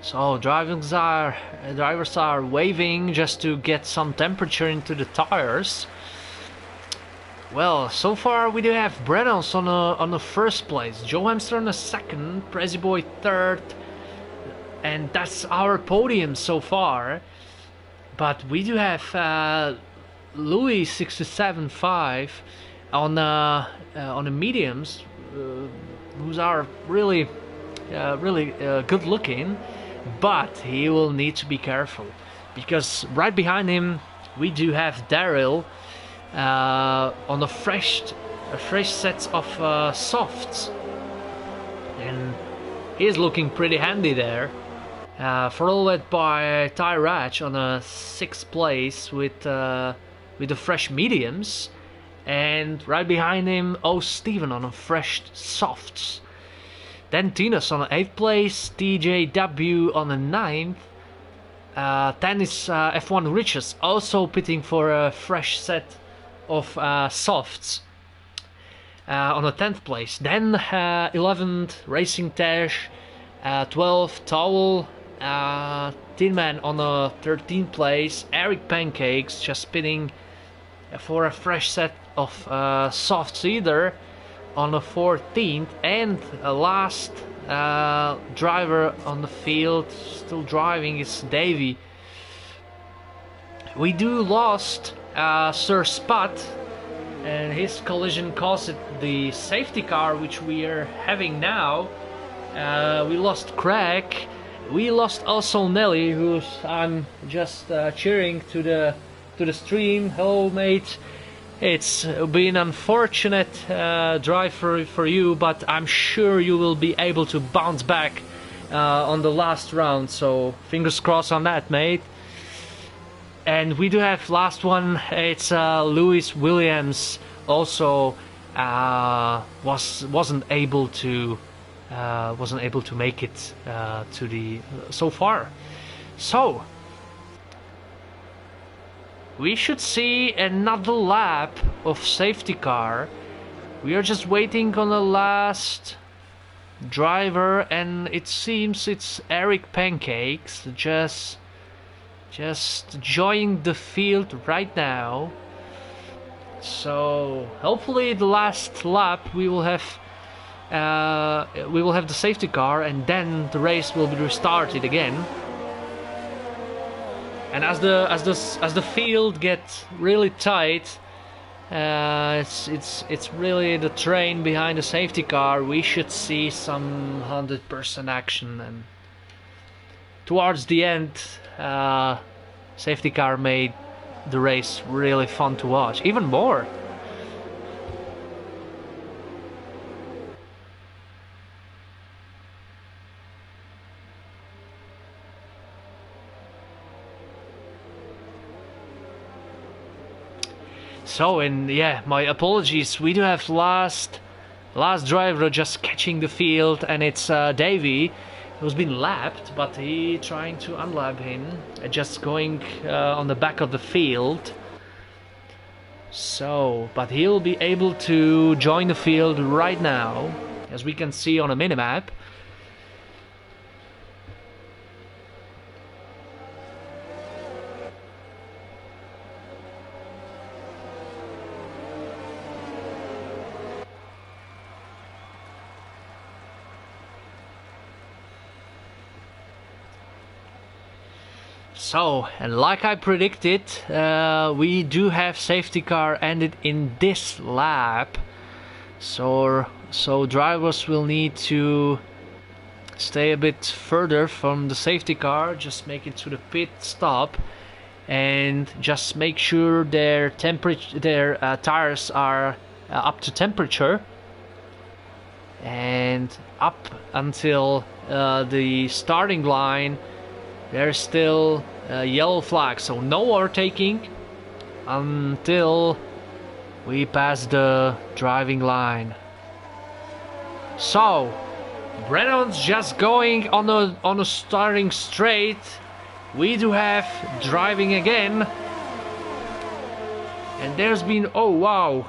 Speaker 1: So drivers are waving just to get some temperature into the tires. Well, so far we do have Brennans on the first place, Joe Hamster on the second, Prezi Boy third, and that's our podium so far. But we do have Louis 67.5 on the mediums, who's are really good looking, but he will need to be careful because right behind him we do have Daryl on a fresh set of softs, and he's looking pretty handy there. Followed by Ty Ratch on a 6th place with the fresh mediums, and right behind him Steven on a fresh softs. Then Tinas on the 8th place, TJW on the 9th. Then is F1 Riches also pitting for a fresh set of softs on the 10th place. Then 11th Racing Tash, 12th Towel, Tin Man on the 13th place, Eric Pancakes just pitting for a fresh set of softs either on the 14th, and last driver on the field still driving is Davey. We do lost Sir Spot, and his collision caused the safety car which we are having now. We lost Craig, we lost also Nelly, who's I'm just cheering to the stream. Hello mate. It's been an unfortunate drive for you, but I'm sure you will be able to bounce back on the last round, so fingers crossed on that, mate. And we do have last one, it's Lewis Williams, also wasn't able to make it to the so far. So we should see another lap of safety car. We are just waiting on the last driver, and it seems it's Eric Pancakes just joining the field right now. So hopefully the last lap we will have the safety car, and then the race will be restarted again. And as the field gets really tight, it's really the train behind the safety car. We should see some 100% action, and towards the end, safety car made the race really fun to watch, even more. So, and yeah, my apologies, we do have last driver just catching the field, and it's Davey, who's been lapped, but he trying to unlap him, just going on the back of the field. So, but he'll be able to join the field right now, as we can see on a minimap. So, and like I predicted, we do have safety car ended in this lap. So drivers will need to stay a bit further from the safety car, just make it to the pit stop, and just make sure their tires are up to temperature, and up until the starting line there's still a yellow flag, so no overtaking until we pass the driving line. So Brennan's just going on a starting straight. We do have driving again, and there's been, oh wow,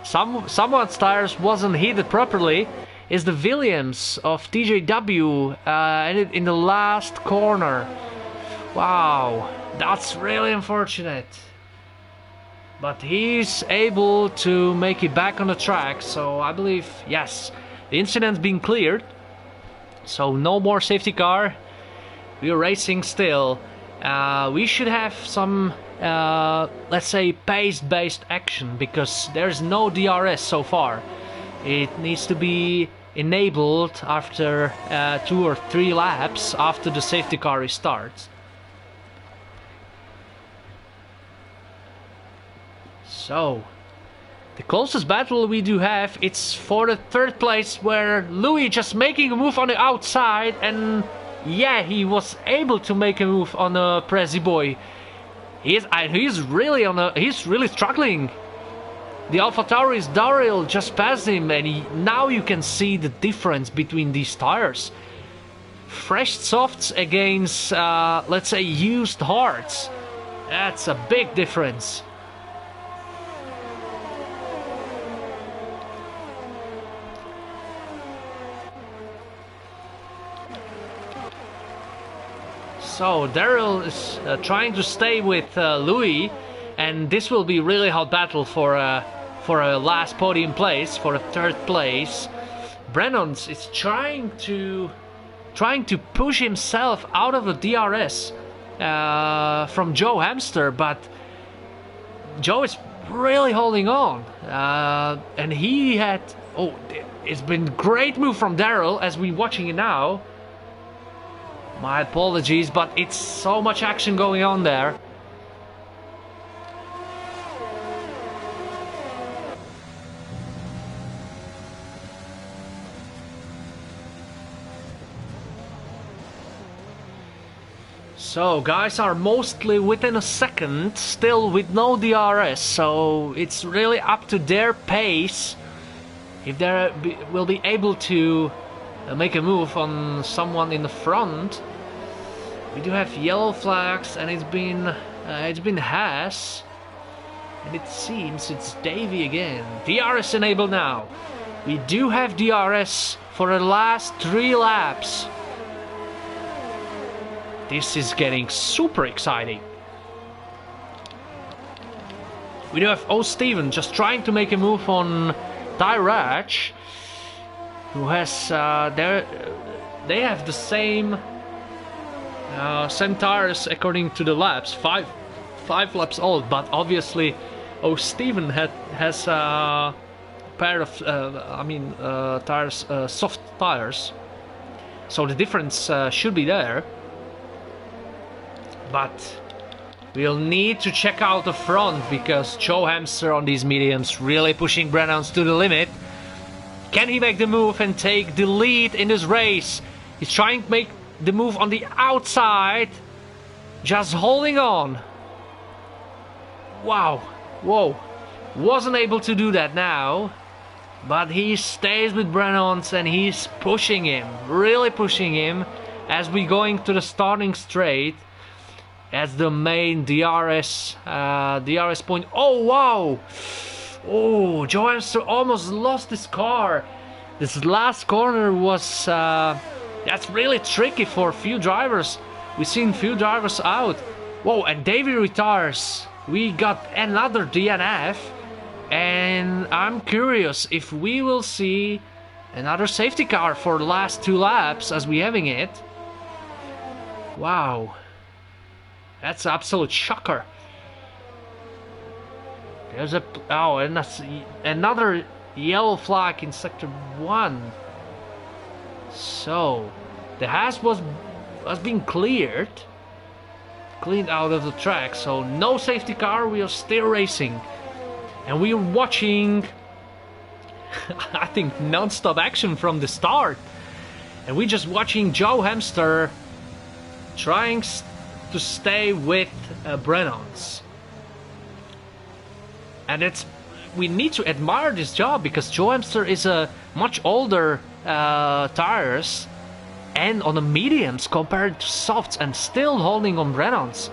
Speaker 1: someone's tires wasn't heated properly. is the Williams of TJW in the last corner. Wow, that's really unfortunate. But he's able to make it back on the track, so I believe, yes, the incident's been cleared. So no more safety car. We're racing still. We should have some, let's say, pace-based action, because there's no DRS so far. It needs to be enabled after 2 or 3 laps after the safety car restarts. So, the closest battle we do have, it's for the 3rd place, where Louis just making a move on the outside, and yeah, he was able to make a move on a Prezi boy. He's really struggling. The AlphaTauri's Daryl just passed him, and now you can see the difference between these tires. Fresh softs against, let's say, used hards. That's a big difference. So Daryl is trying to stay with Louis, and this will be really hot battle for a last podium place, for a 3rd place. Brennan's is trying to push himself out of the DRS from Joe Hamster, but Joe is really holding on, and he had, oh, it's been great move from Daryl as we're watching it now. My apologies, but it's so much action going on there. So guys are mostly within a second, still with no DRS, so it's really up to their pace if they will be able to make a move on someone in the front. We do have yellow flags, and it's been Haas, and it seems it's Davey again. DRS enabled now. We do have DRS for the last 3 laps. This is getting super exciting. We do have Steven just trying to make a move on Tyraj, who has they have the same tires according to the laps, five laps old, but obviously Steven has a pair of tires, soft tires, so the difference should be there. But we'll need to check out the front, because Joe Hamster on these mediums really pushing Brennan's to the limit. Can he make the move and take the lead in this race? He's trying to make the move on the outside, just holding on. Wow, whoa, wasn't able to do that now, but he stays with Brennan's and he's pushing him, really pushing him, as we going to the starting straight. As the main DRS point. Oh wow! Oh, Joe Hamster almost lost his car. This last corner was that's really tricky for a few drivers. We've seen few drivers out. Whoa, and Davey retires. We got another DNF, and I'm curious if we will see another safety car for the last 2 laps as we having it. Wow. That's an absolute shocker. There's another yellow flag in sector 1. So the Haas has been cleaned out of the track. So no safety car. We are still racing, and we are watching. I think non-stop action from the start, and we're just watching Joe Hamster trying to stay with Brennan's, and we need to admire this job, because Joe Hamster is a much older tires and on the mediums compared to softs, and still holding on Brennan's.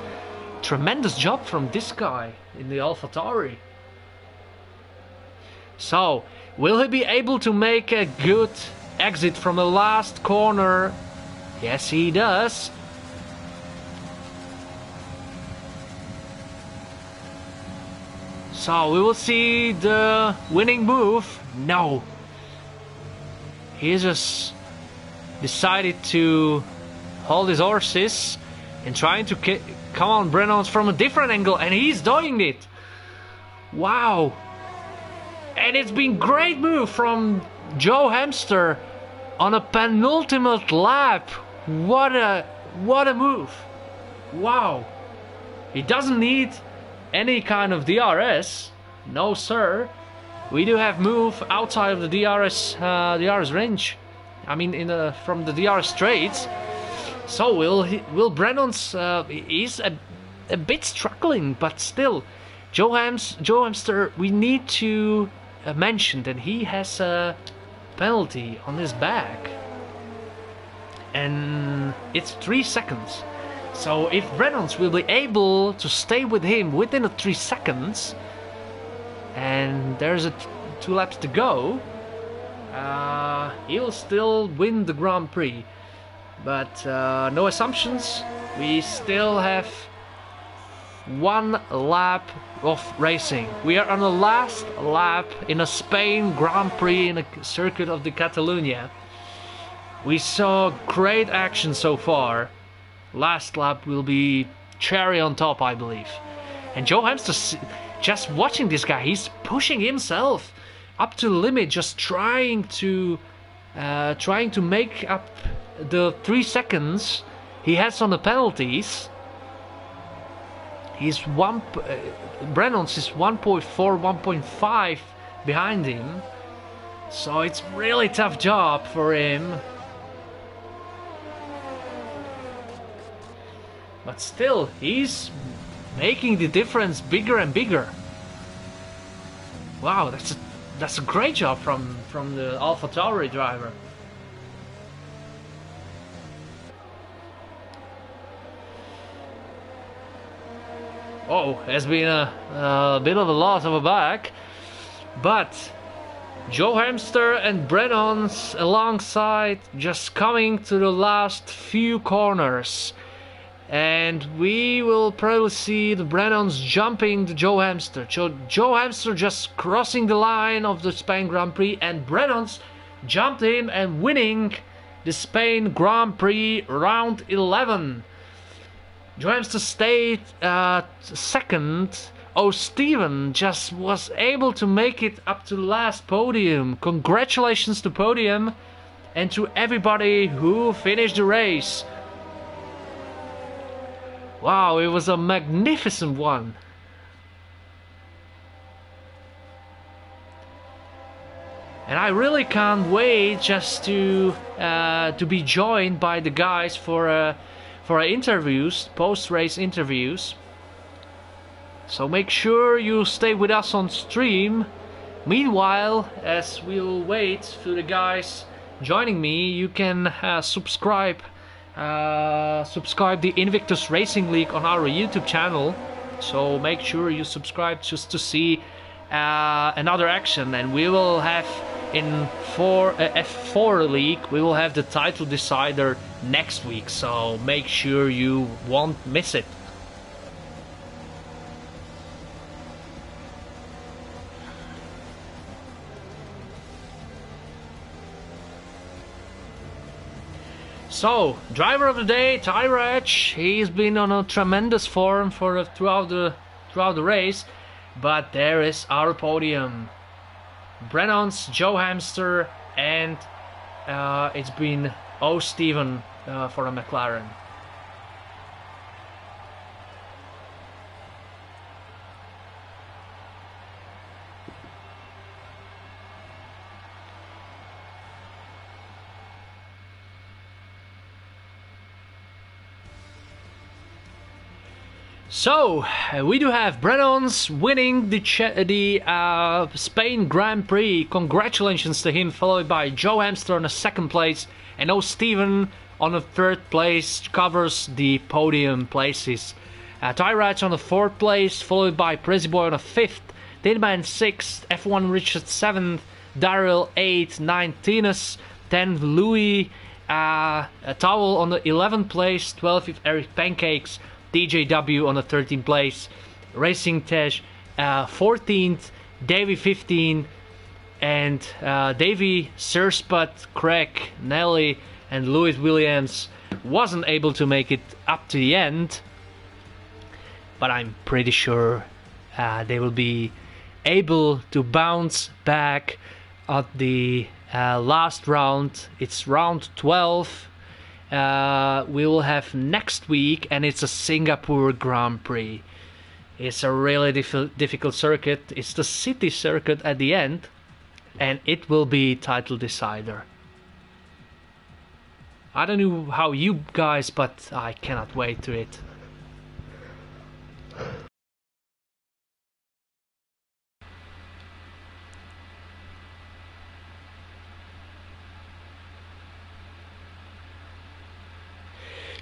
Speaker 1: Tremendous job from this guy in the AlphaTauri. So will he be able to make a good exit from the last corner? Yes, he does. So we will see the winning move. No. He just decided to hold his horses and trying to come on Brennan's from a different angle, and he's doing it. Wow. And it's been great move from Joe Hamster on a penultimate lap. What a move. Wow. He doesn't need any kind of DRS. No sir. We do have move outside of the DRS range. I mean from the DRS straights. So will Brennan's is a bit struggling, but still Joe Hamster, we need to mention that he has a penalty on his back, and it's 3 seconds. So if Brennan's will be able to stay with him within the 3 seconds, and there's 2 laps to go, he'll still win the Grand Prix. But no assumptions. We still have 1 lap of racing. We are on the last lap in a Spain Grand Prix in a circuit of the Catalunya. We saw great action so far. Last lap will be cherry on top, I believe. And Joe Hamster, just watching this guy, he's pushing himself up to the limit, just trying to make up the 3 seconds he has on the penalties. He's Brennan's is 1.4, 1.5 behind him. So it's really tough job for him. But still, he's making the difference bigger and bigger. Wow, that's a great job from the AlphaTauri driver. Oh, has been a bit of a loss of a back, but Joe Hamster and Brennan's alongside, just coming to the last few corners, and we will probably see the Brennan's jumping the Joe Hamster. Joe Hamster just crossing the line of the Spain Grand Prix, and Brennan's jumped in and winning the Spain Grand Prix round 11. Joe Hamster stayed second. Oh, Steven just was able to make it up to the last podium. Congratulations to podium and to everybody who finished the race. Wow, it was a magnificent one. And I really can't wait just to be joined by the guys for interviews, post-race interviews. So make sure you stay with us on stream. Meanwhile, as we'll wait for the guys joining me, you can subscribe the Invictus Racing League on our YouTube channel. So make sure you subscribe just to see another action, and we will have in F4 League, we will have the title decider next week, so make sure you won't miss it. So, driver of the day, Tyrach. He's been on a tremendous form throughout the race, but there is our podium. Brennan's, Joe Hamster, and it's been Steven for a McLaren. So, we do have Brennan's winning the Spain Grand Prix. Congratulations to him, followed by Joe Hamster on a 2nd place, and Steven on a 3rd place, covers the podium places. Tyrach on the 4th place, followed by Prezi Boy on a 5th, Tinman 6th, F1 Richard 7th, Daryl 8th, 9th Tinus, 10th Louis, Towel on the 11th place, 12th with Eric Pancakes, DJW on the 13th place, Racing Tesh 14th, Davey 15th, and Davey, Surspot, Craig, Nelly, and Louis Williams wasn't able to make it up to the end, but I'm pretty sure they will be able to bounce back at the last round. It's round 12. We will have next week, and it's a Singapore Grand Prix. It's a really difficult circuit. It's the city circuit at the end, and it will be title decider. I don't know how you guys, but I cannot wait to it.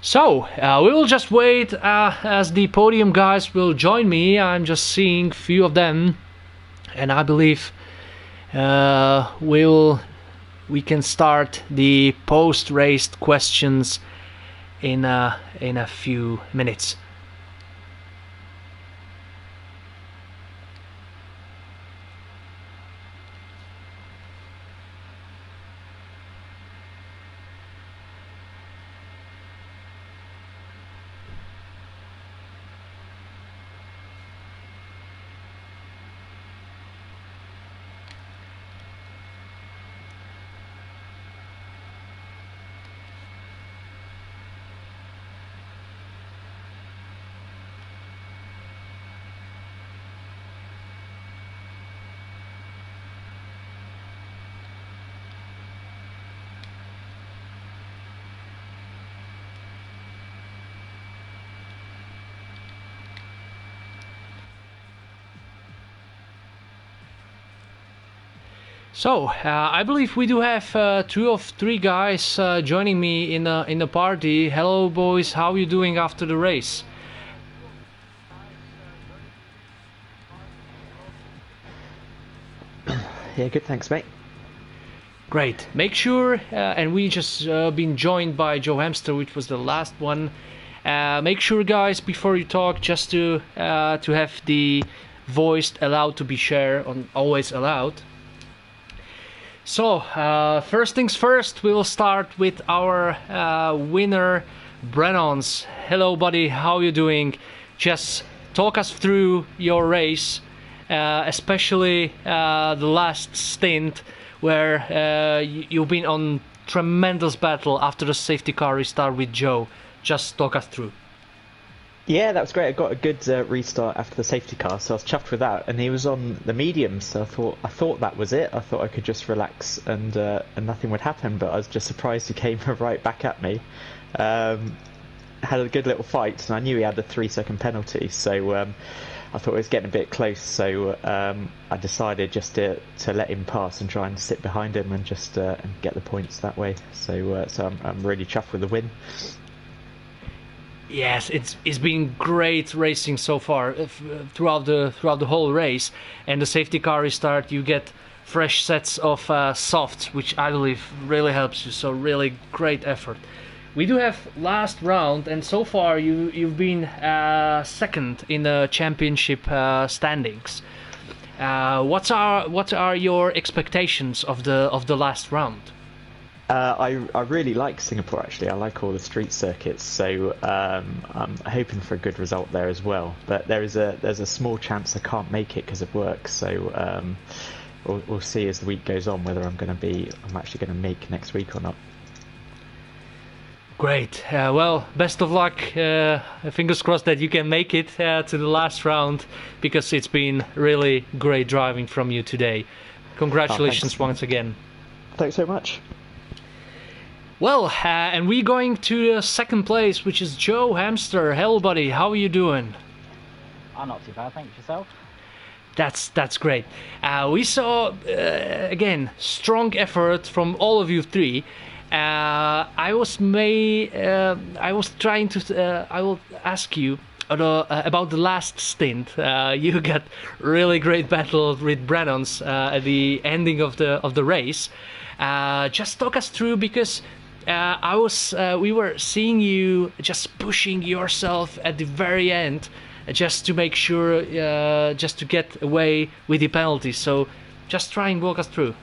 Speaker 1: So, we will just wait as the podium guys will join me. I'm just seeing a few of them, and I believe we can start the post-race questions in a few minutes. So, I believe we do have 2 or 3 guys joining me in the party. Hello boys, how are you doing after the race?
Speaker 2: Yeah, good, thanks mate.
Speaker 1: Great. Make sure, and we just been joined by Joe Hamster, which was the last one. Make sure guys, before you talk, just to have the voice allowed to be shared, on always allowed. So, first things first, we will start with our winner, Brennan's. Hello buddy, how are you doing? Just talk us through your race, especially the last stint, where you've been on tremendous battle after the safety car restart with Joe. Just talk us through.
Speaker 2: Yeah, that was great. I got a good restart after the safety car, so I was chuffed with that. And he was on the medium, so I thought that was it. I thought I could just relax and nothing would happen. But I was just surprised he came right back at me. Had a good little fight, and I knew he had a 3-second penalty, so I thought it was getting a bit close. So I decided just to let him pass and try and sit behind him and just and get the points that way. So I'm really chuffed with the win.
Speaker 1: Yes, it's been great racing so far throughout the whole race, and the safety car restart you get fresh sets of softs, which I believe really helps you. So really great effort. We do have last round, and so far you've been second in the championship standings. What are your expectations of the last round?
Speaker 2: I really like Singapore actually. I like all the street circuits, so I'm hoping for a good result there as well. But there's a small chance I can't make it because of work, so we'll see as the week goes on whether I'm actually going to make next week or not.
Speaker 1: Great. Well, best of luck. Fingers crossed that you can make it to the last round, because it's been really great driving from you today. Congratulations once again.
Speaker 2: Thanks so much.
Speaker 1: Well, and we're going to the second place, which is Joe Hamster. Hello, buddy. How are you doing?
Speaker 3: I'm not too bad, thanks. Yourself?
Speaker 1: That's great. We saw again strong effort from all of you three. I will ask you about the last stint. You got really great battle with Brennan's at the ending of the race. Just talk us through, because we were seeing you just pushing yourself at the very end, just to make sure, just to get away with the penalties. So just try and walk us through.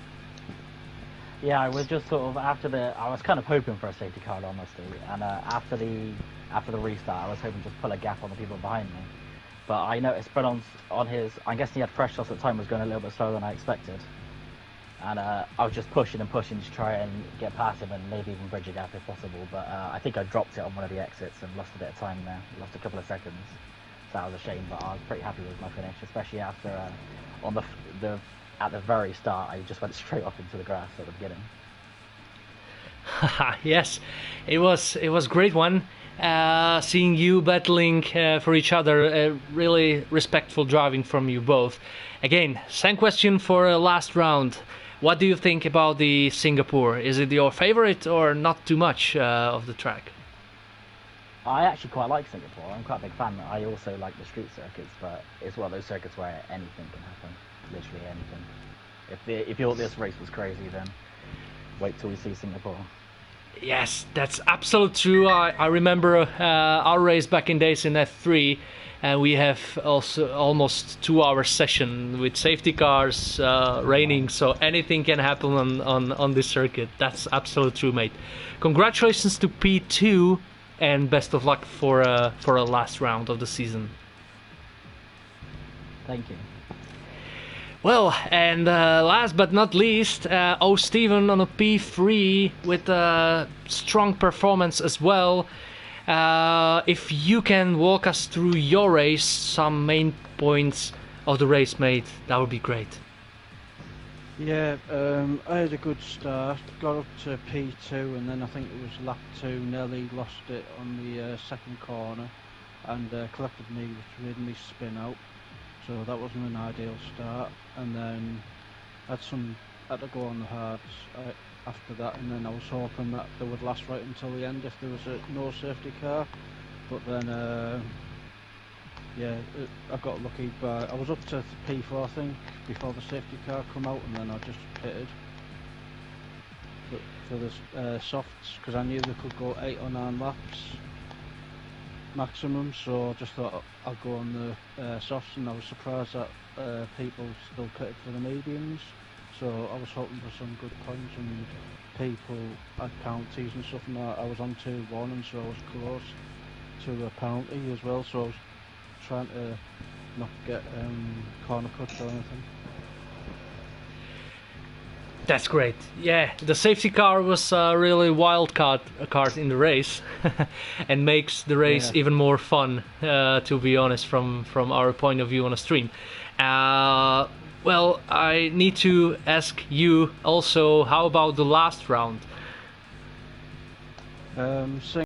Speaker 3: Yeah, I was just sort of I was kind of hoping for a safety car, honestly, and after the restart, I was hoping to just pull a gap on the people behind me. But I noticed Brennan's on his, I'm guessing he had fresh shots at the time, was going a little bit slower than I expected. And I was just pushing and pushing to try and get past him and maybe even bridge a gap if possible. But I think I dropped it on one of the exits and lost a bit of time there, lost a couple of seconds. So that was a shame, but I was pretty happy with my finish, especially after at the very start, I just went straight off into the grass at the beginning.
Speaker 1: Yes, it was great one. Seeing you battling for each other, really respectful driving from you both. Again, same question for last round. What do you think about the Singapore? Is it your favorite or not too much of the track?
Speaker 3: I actually quite like Singapore. I'm quite a big fan. I also like the street circuits, but it's one of those circuits where anything can happen. Literally anything. If you thought this race was crazy, then wait till we see Singapore.
Speaker 1: Yes, that's absolutely true. I remember our race back in days in F3, and we have also almost 2-hour session with safety cars, raining, so anything can happen on this circuit. That's absolutely true, mate. Congratulations to P2, and best of luck for a last round of the season.
Speaker 3: Thank you.
Speaker 1: Well, and last but not least, Steven on a P3 with a strong performance as well. If you can walk us through your race, some main points of the race, mate, that would be great.
Speaker 4: Yeah, I had a good start, got up to P2, and then I think it was lap 2, nearly lost it on the second corner, and collected me, which made me spin out. So that wasn't an ideal start, and then had to go on the hards after that, and then I was hoping that they would last right until the end if there was no safety car, but then yeah, I got lucky. But I was up to P4, I think, before the safety car come out, and then I just pitted for the softs, because I knew they could go 8 or 9 laps maximum, so I just thought I'll go on the softs, and I was surprised that people still pitted for the mediums, so I was hoping for some good points, and people had penalties and stuff, and I was on 2-1, and so I was close to a penalty as well, so I was trying to not get corner cuts or anything.
Speaker 1: That's great. Yeah, the safety car was really wild card in the race, and makes the race even more fun. To be honest, from our point of view on a stream. Well, I need to ask you also, how about the last round?